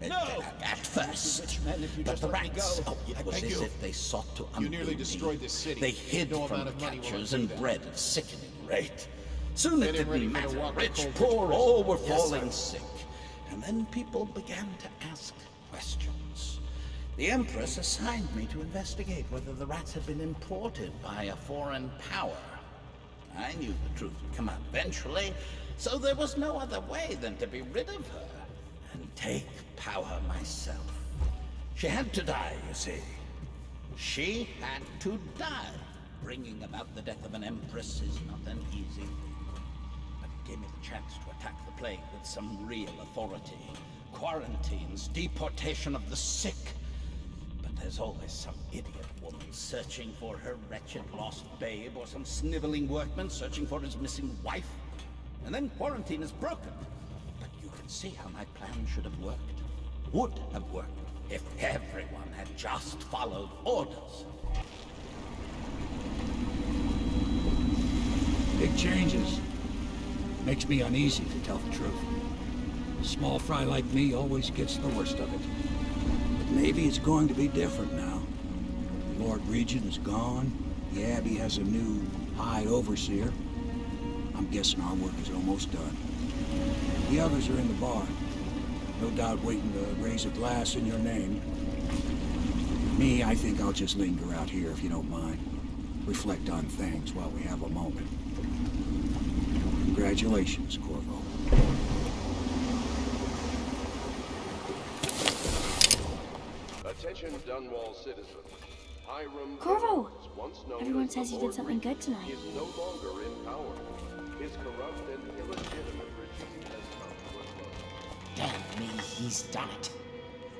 At first, but the rats, it was as if they sought to undo me. You nearly destroyed this city. They hid from the catchers and bred at a sickening rate. Soon it didn't matter, rich, poor, all were falling sick. And then people began to ask questions. The Empress assigned me to investigate whether the rats had been imported by a foreign power. I knew the truth would come out eventually, so there was no other way than to be rid of her and take power myself. She had to die, you see. She had to die. Bringing about the death of an Empress is not an easy thing. But it gave me the chance to attack the plague with some real authority. Quarantines, deportation of the sick. But there's always some idiot woman searching for her wretched lost babe, or some sniveling workman searching for his missing wife. And then quarantine is broken. But you can see how my plan should have worked. Would have worked if everyone had just followed orders. Big changes. Makes me uneasy, to tell the truth. A small fry like me always gets the worst of it. But maybe it's going to be different now. The Lord Regent is gone. The Abbey has a new High Overseer. I'm guessing our work is almost done. The others are in the bar. No doubt waiting to raise a glass in your name. Me, I think I'll just linger out here if you don't mind. Reflect on things while we have a moment. Congratulations, Corvo. Attention Dunwall citizens. Hiram Corvo! once known Everyone as says the you Lord did something good Regent, tonight. is no longer in power. His corrupt and illegitimate regime has come to a close. Damn me, he's done it.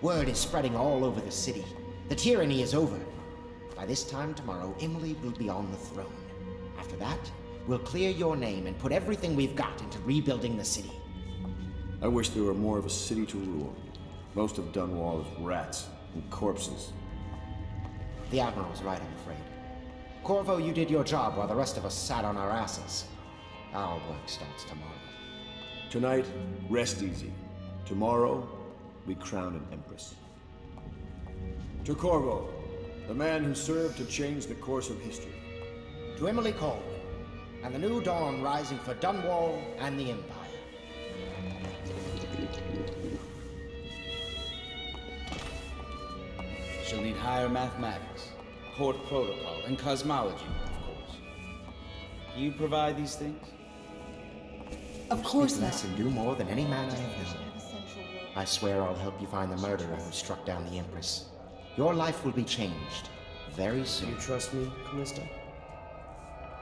Word is spreading all over the city. The tyranny is over. By this time tomorrow, Emily will be on the throne. After that, we'll clear your name and put everything we've got into rebuilding the city. I wish there were more of a city to rule. Most of Dunwall is rats and corpses. The Admiral's right, I'm afraid. Corvo, you did your job while the rest of us sat on our asses. Our work starts tomorrow. Tonight, rest easy. Tomorrow, we crown an Empress. To Corvo, the man who served to change the course of history. To Emily Colwyn, and the new dawn rising for Dunwall and the Empire. She'll need higher mathematics, court protocol, and cosmology, of course. Do you provide these things? Of course not. Less and do more than any man I have known. I swear I'll help you find the murderer who struck down the Empress. Your life will be changed very soon. You trust me, Callista?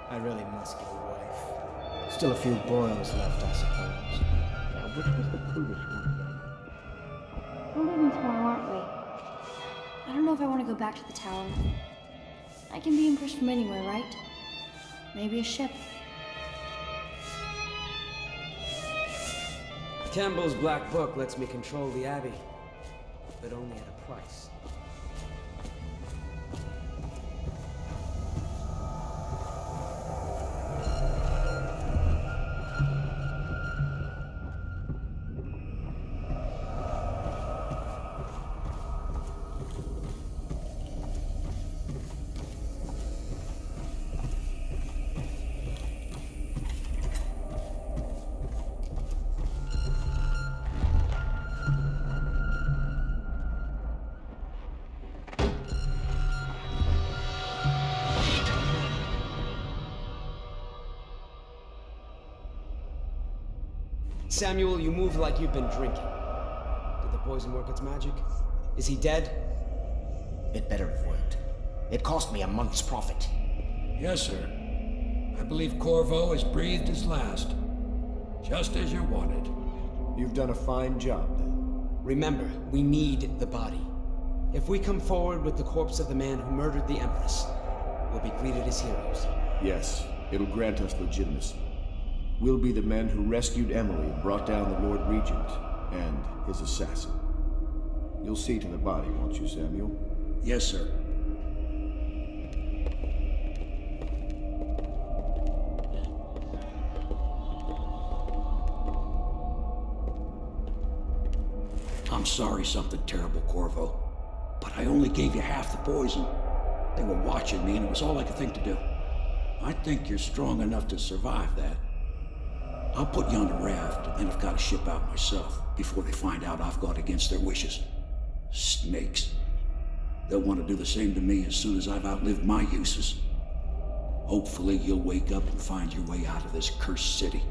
I really must get a wife. Still a few boils left, I suppose. Now, which was the prudish one again? We're leaving tomorrow, aren't we? I don't know if I want to go back to the tower. I can be Empress from anywhere, right? Maybe a ship. Campbell's Black Book lets me control the Abbey, but only at a price. Samuel, you move like you've been drinking. Did the poison work its magic? Is he dead? It better have worked. It cost me a month's profit. Yes, sir. I believe Corvo has breathed his last. Just as you wanted. You've done a fine job, then. Remember, we need the body. If we come forward with the corpse of the man who murdered the Empress, we'll be greeted as heroes. Yes, it'll grant us legitimacy. We'll be the men who rescued Emily and brought down the Lord Regent and his assassin. You'll see to the body, won't you, Samuel? Yes, sir. I'm sorry something terrible, Corvo. But I only gave you half the poison. They were watching me, and it was all I could think to do. I think you're strong enough to survive that. I'll put you on a raft, and then I've got to ship out myself before they find out I've gone against their wishes. Snakes. They'll want to do the same to me as soon as I've outlived my uses. Hopefully you'll wake up and find your way out of this cursed city.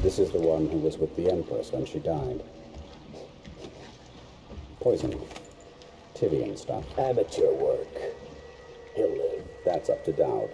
This is the one who was with the Empress when she died. Poison. Tivian stuff. Amateur work. He'll live. That's up to Dowd.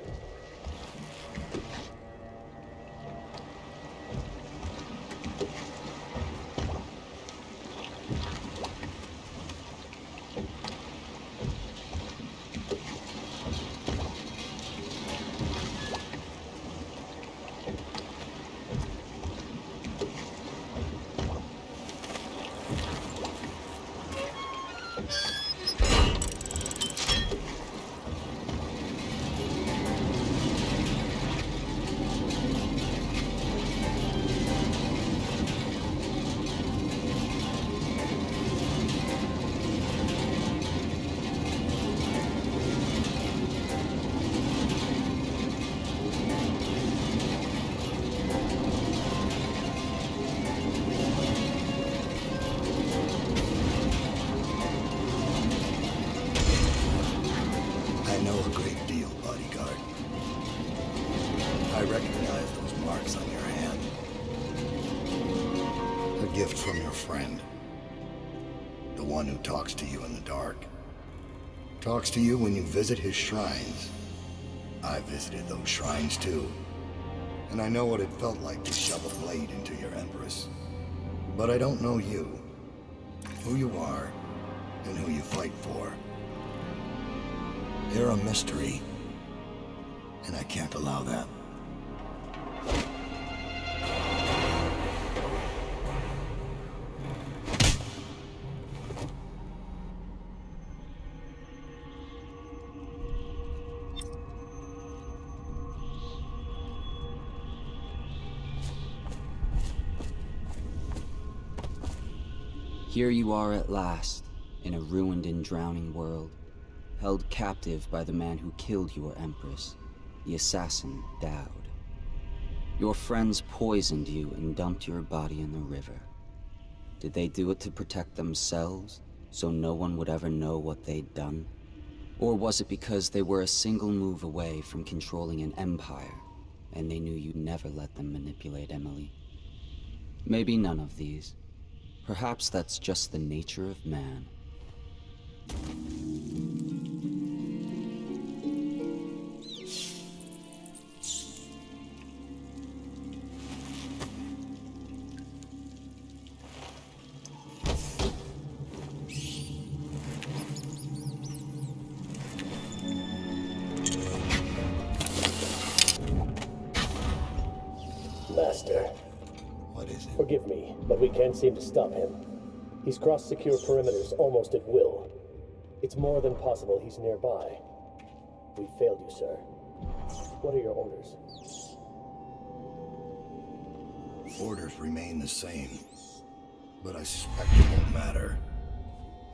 Talks to you when you visit his shrines. I visited those shrines too. And I know what it felt like to shove a blade into your Empress. But I don't know you. Who you are, and who you fight for. You're a mystery. And I can't allow that. Here you are at last, in a ruined and drowning world, held captive by the man who killed your Empress, the assassin Dowd. Your friends poisoned you and dumped your body in the river. Did they do it to protect themselves, so no one would ever know what they'd done? Or was it because they were a single move away from controlling an empire, and they knew you'd never let them manipulate Emily? Maybe none of these. Perhaps that's just the nature of man. Master. What is it? Forgive me, but we can't seem to stop him. He's crossed secure perimeters almost at will. It's more than possible he's nearby. We failed you, sir. What are your orders? Orders remain the same. But I suspect it won't matter.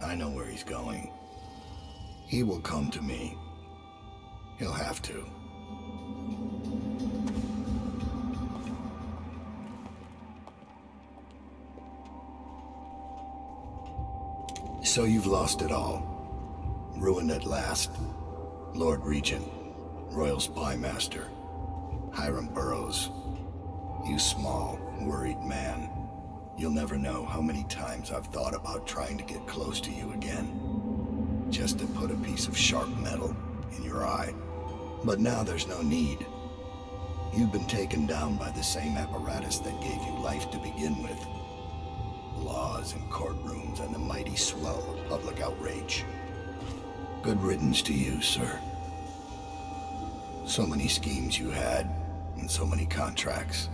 I know where he's going. He will come to me. He'll have to. So you've lost it all. Ruined at last. Lord Regent, Royal Spy Master, Hiram Burrows. You small, worried man. You'll never know how many times I've thought about trying to get close to you again. Just to put a piece of sharp metal in your eye. But now there's no need. You've been taken down by the same apparatus that gave you life to begin with. Laws and courtrooms and the mighty swell of public outrage. Good riddance to you, sir. So many schemes you had, and so many contracts.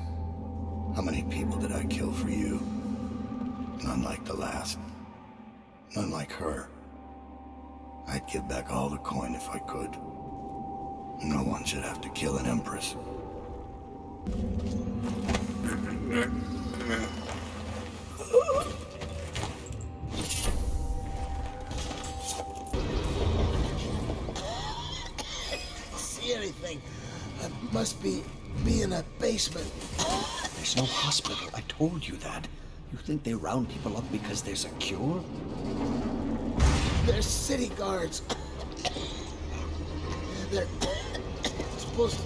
How many people did I kill for you? None like the last. None like her. I'd give back all the coin if I could. No one should have to kill an Empress. See anything? I must be in a basement. There's no hospital. I told you that. You think they round people up because there's a cure? They're city guards. They're supposed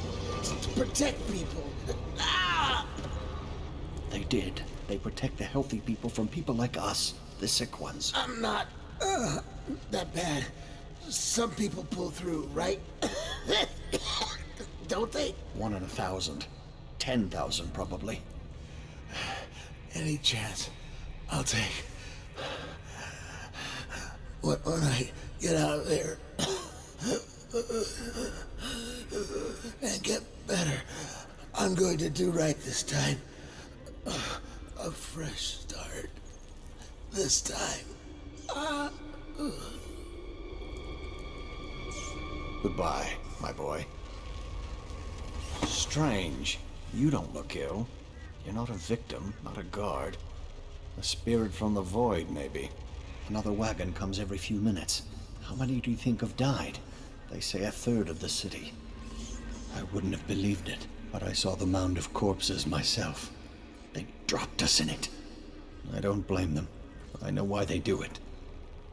to protect people. They did. They protect the healthy people from people like us, the sick ones. I'm not that bad. Some people pull through, right? Don't they? 1 in 1,000. 10,000 probably. Any chance I'll take. When I get out of there and get better, I'm going to do right this time. A fresh start. This time. Goodbye, my boy. Strange. You don't look ill. You're not a victim, not a guard. A spirit from the void, maybe. Another wagon comes every few minutes. How many do you think have died? They say 1/3 of the city. I wouldn't have believed it, but I saw the mound of corpses myself. They dropped us in it. I don't blame them. I know why they do it.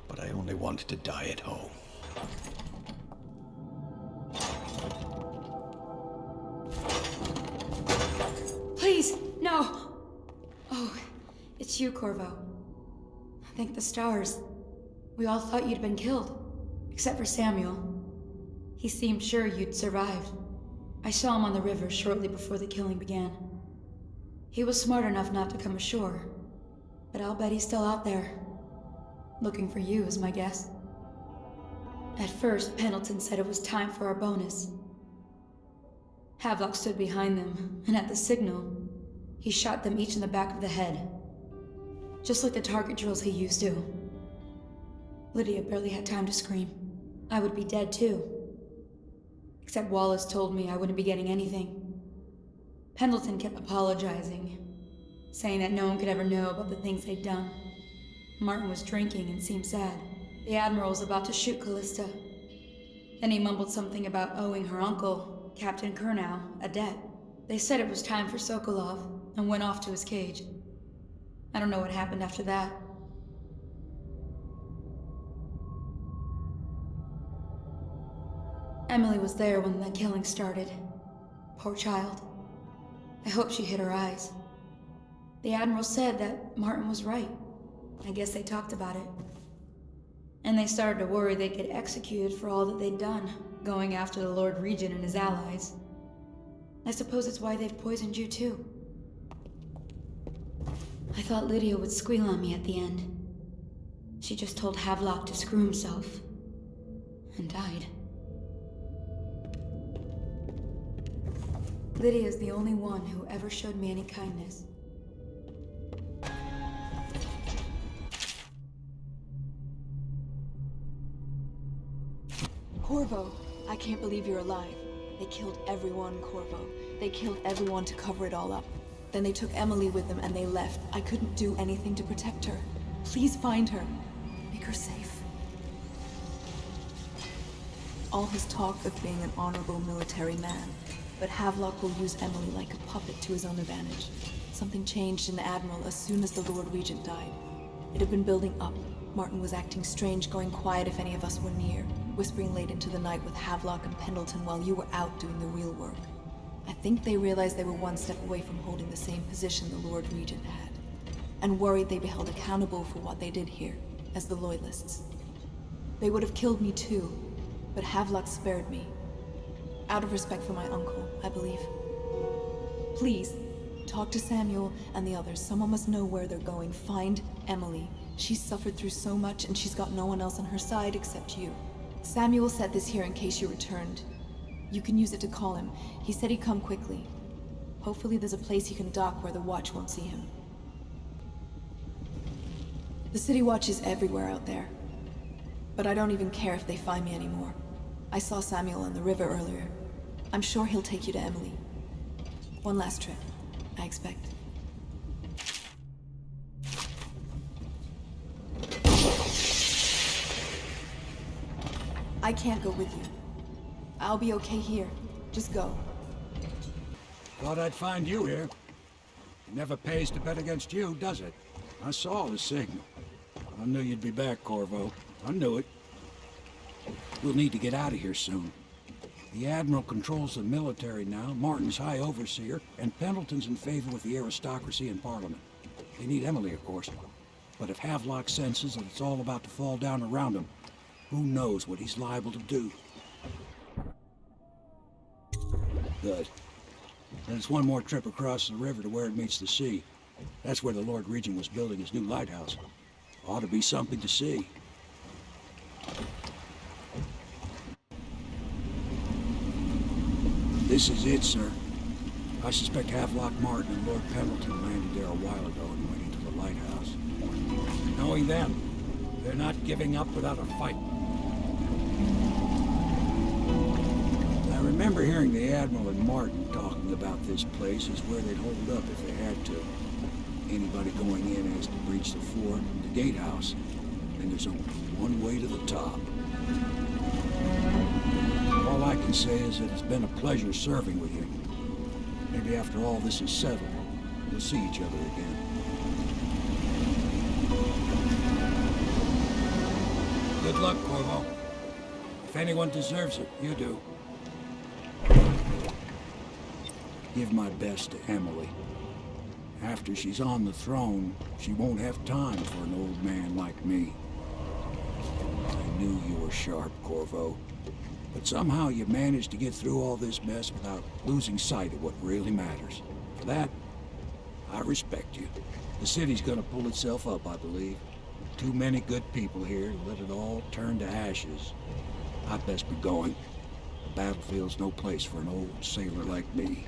But I only wanted to die at home. Please, no! Oh, it's you, Corvo. Thank the stars. We all thought you'd been killed. Except for Samuel. He seemed sure you'd survived. I saw him on the river shortly before the killing began. He was smart enough not to come ashore. But I'll bet he's still out there. Looking for you is my guess. At first, Pendleton said it was time for our bonus. Havelock stood behind them, and at the signal, he shot them each in the back of the head. Just like the target drills he used to. Lydia barely had time to scream. I would be dead too. Except Wallace told me I wouldn't be getting anything. Pendleton kept apologizing, saying that no one could ever know about the things they'd done. Martin was drinking and seemed sad. The Admiral was about to shoot Callista. Then he mumbled something about owing her uncle, Captain Kurnow, a debt. They said it was time for Sokolov, and went off to his cage. I don't know what happened after that. Emily was there when the killing started. Poor child. I hope she hid her eyes. The Admiral said that Martin was right. I guess they talked about it. And they started to worry they'd get executed for all that they'd done, going after the Lord Regent and his allies. I suppose it's why they've poisoned you too. I thought Lydia would squeal on me at the end. She just told Havelock to screw himself. And died. Lydia's the only one who ever showed me any kindness. Corvo, I can't believe you're alive. They killed everyone, Corvo. They killed everyone to cover it all up. Then they took Emily with them and they left. I couldn't do anything to protect her. Please find her. Make her safe. All his talk of being an honorable military man, but Havelock will use Emily like a puppet to his own advantage. Something changed in the Admiral as soon as the Lord Regent died. It had been building up. Martin was acting strange, going quiet if any of us were near, whispering late into the night with Havelock and Pendleton while you were out doing the real work. I think they realized they were one step away from holding the same position the Lord Regent had, and worried they'd be held accountable for what they did here, as the Loyalists. They would have killed me too, but Havelock spared me. Out of respect for my uncle, I believe. Please, talk to Samuel and the others. Someone must know where they're going. Find Emily. She's suffered through so much, and she's got no one else on her side except you. Samuel set this here in case you returned. You can use it to call him. He said he'd come quickly. Hopefully there's a place he can dock where the Watch won't see him. The City Watch is everywhere out there. But I don't even care if they find me anymore. I saw Samuel on the river earlier. I'm sure he'll take you to Emily. One last trip, I expect. I can't go with you. I'll be okay here. Just go. Thought I'd find you here. It never pays to bet against you, does it? I saw the signal. I knew you'd be back, Corvo. I knew it. We'll need to get out of here soon. The Admiral controls the military now, Martin's High Overseer, and Pendleton's in favor with the aristocracy and Parliament. They need Emily, of course. But if Havelock senses that it's all about to fall down around him, who knows what he's liable to do? Good. Then it's one more trip across the river to where it meets the sea. That's where the Lord Regent was building his new lighthouse. Ought to be something to see. This is it, sir. I suspect Havelock Martin and Lord Pendleton landed there a while ago and went into the lighthouse. Knowing them, they're not giving up without a fight. I remember hearing the Admiral and Martin talking about this place as where they'd hold up if they had to. Anybody going in has to breach the fort, the gatehouse, and there's only one way to the top. All I can say is that it's been a pleasure serving with you. Maybe after all this is settled, we'll see each other again. Good luck, Corvo. If anyone deserves it, you do. Give my best to Emily. After she's on the throne, she won't have time for an old man like me. I knew you were sharp, Corvo. But somehow you managed to get through all this mess without losing sight of what really matters. For that, I respect you. The city's gonna pull itself up, I believe. Too many good people here to let it all turn to ashes. I'd best be going. The battlefield's no place for an old sailor like me.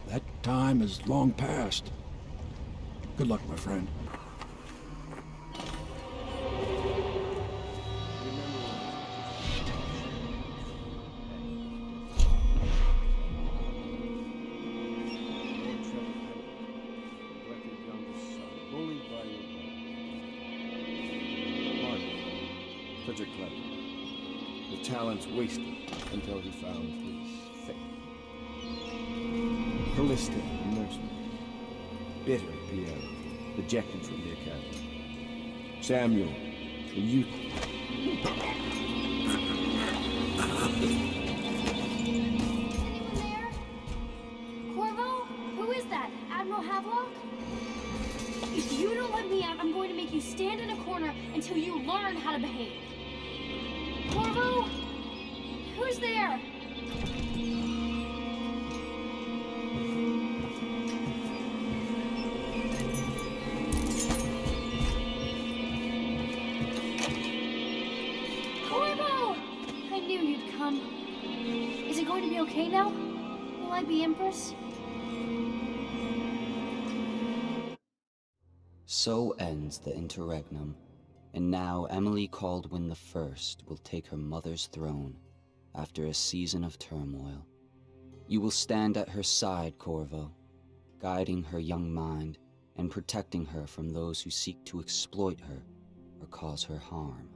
That time is long past. Good luck, my friend. Such a clever. The talent's wasted until he found his fate. Callista, the nursemaid. Bitter Pierre, ejected from the academy. Samuel, the youth. Corvo? Who is that? Admiral Havelock? If you don't let me out, I'm going to make you stand in a corner until you learn how to behave. Corvo? Who's there? Corvo! I knew you'd come. Is it going to be okay now? Will I be Empress? So ends the interregnum, and now Emily Caldwin I will take her mother's throne after a season of turmoil. You will stand at her side, Corvo, guiding her young mind and protecting her from those who seek to exploit her or cause her harm.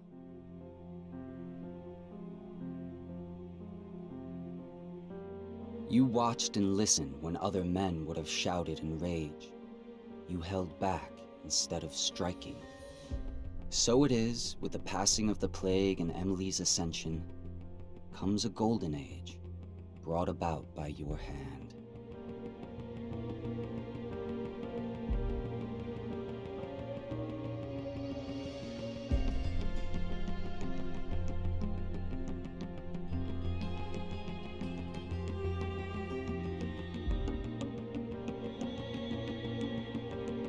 You watched and listened when other men would have shouted in rage. You held back instead of striking. So it is with the passing of the plague and Emily's ascension comes a golden age, brought about by your hand.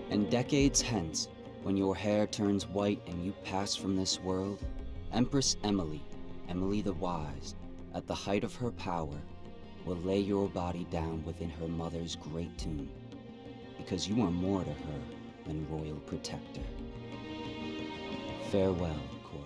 And decades hence, when your hair turns white and you pass from this world, Empress Emily, Emily the Wise, at the height of her power, will lay your body down within her mother's great tomb, because you are more to her than royal protector. Farewell, Corvo.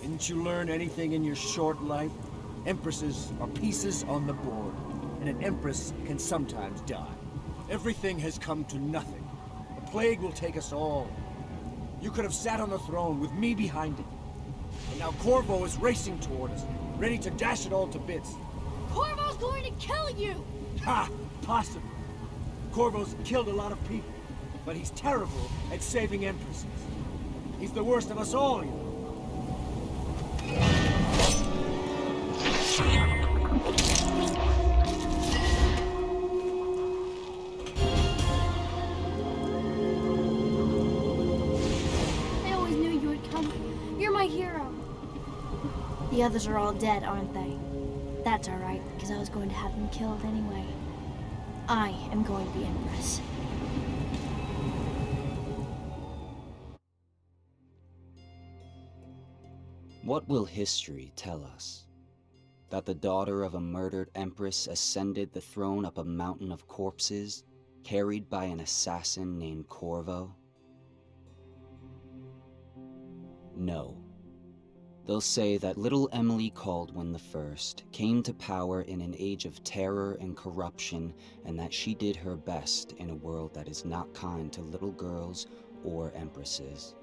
Didn't you learn anything in your short life? Empresses are pieces on the board, and an empress can sometimes die. Everything has come to nothing. The plague will take us all. You could have sat on the throne with me behind it. And now Corvo is racing toward us, ready to dash it all to bits. Corvo's going to kill you! Ha! Possibly. Corvo's killed a lot of people, but he's terrible at saving empresses. He's the worst of us all, you know. I always knew you would come. You're my hero. The others are all dead, aren't they? That's alright, because I was going to have them killed anyway. I am going to be Empress. What will history tell us? That the daughter of a murdered empress ascended the throne up a mountain of corpses, carried by an assassin named Corvo? No. They'll say that little Emily Caldwin I came to power in an age of terror and corruption, and that she did her best in a world that is not kind to little girls or empresses.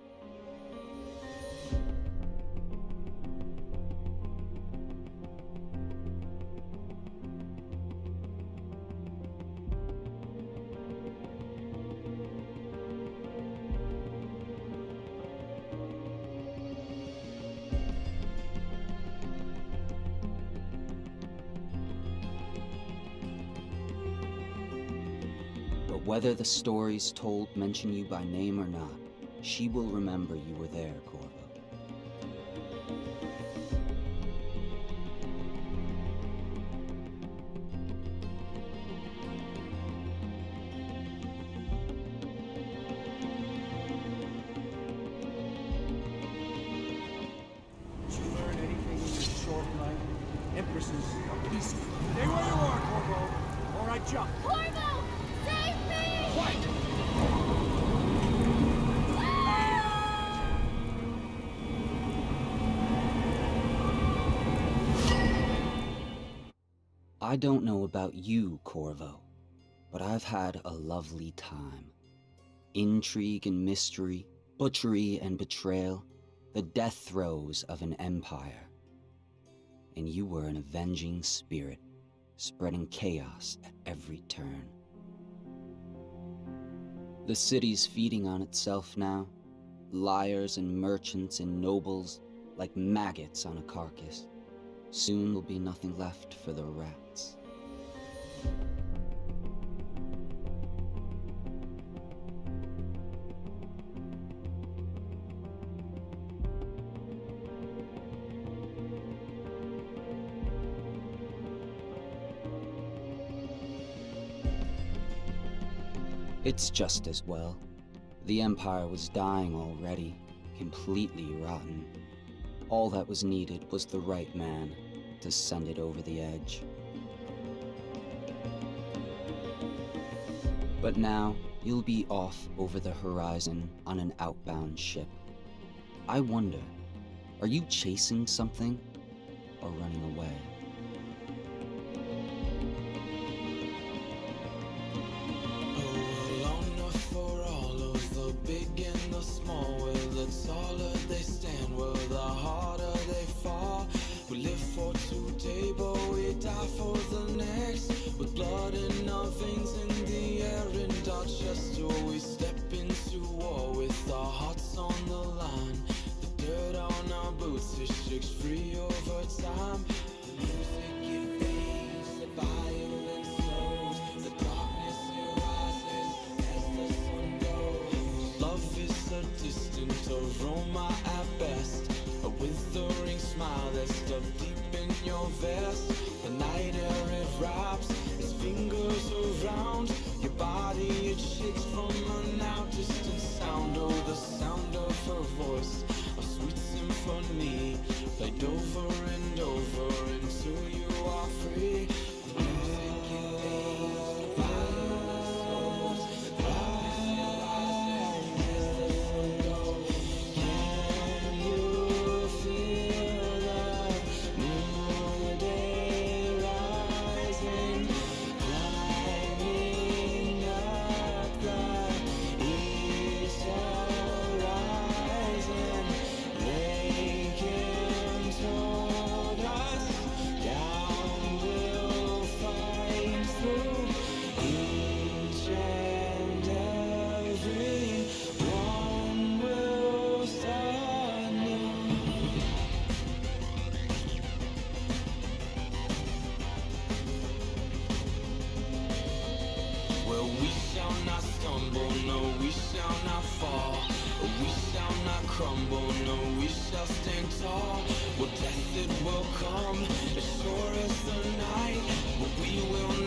Whether the stories told mention you by name or not, she will remember you were there, Corvo. Did you learn anything in your short life? Empresses are pieces. Stay where you are, Corvo, or I jump. Corvo! Save me! Quiet! I don't know about you, Corvo, but I've had a lovely time. Intrigue and mystery, butchery and betrayal, the death throes of an empire. And you were an avenging spirit, spreading chaos at every turn. The city's feeding on itself now, liars and merchants and nobles like maggots on a carcass. Soon will be nothing left for the rats. It's just as well. The Empire was dying already, completely rotten. All that was needed was the right man to send it over the edge. But now, you'll be off over the horizon on an outbound ship. I wonder, are you chasing something or running away? So we step into war with our hearts on the line. The dirt on our boots, it shakes free over time. The music it fades, the violence slows, the darkness it rises as the sun goes. Love is a distant aroma at best, a withering smile that's stuffed deep in your vest. The night air it wraps its fingers around your body, it shakes from a now distant sound. Oh, the sound of her voice, a sweet symphony, played over and over until you are free. The music it fades, the violence slows, the darkness it rises as the sun goes. Can you feel the new day rising, climbing up the east horizon, making toward us, down we'll find through each and every one will start new. Well, we shall not stumble, no, we shall not fall. We shall not crumble, no, we shall stand tall. Well, death it will come, as sure as the night, but we will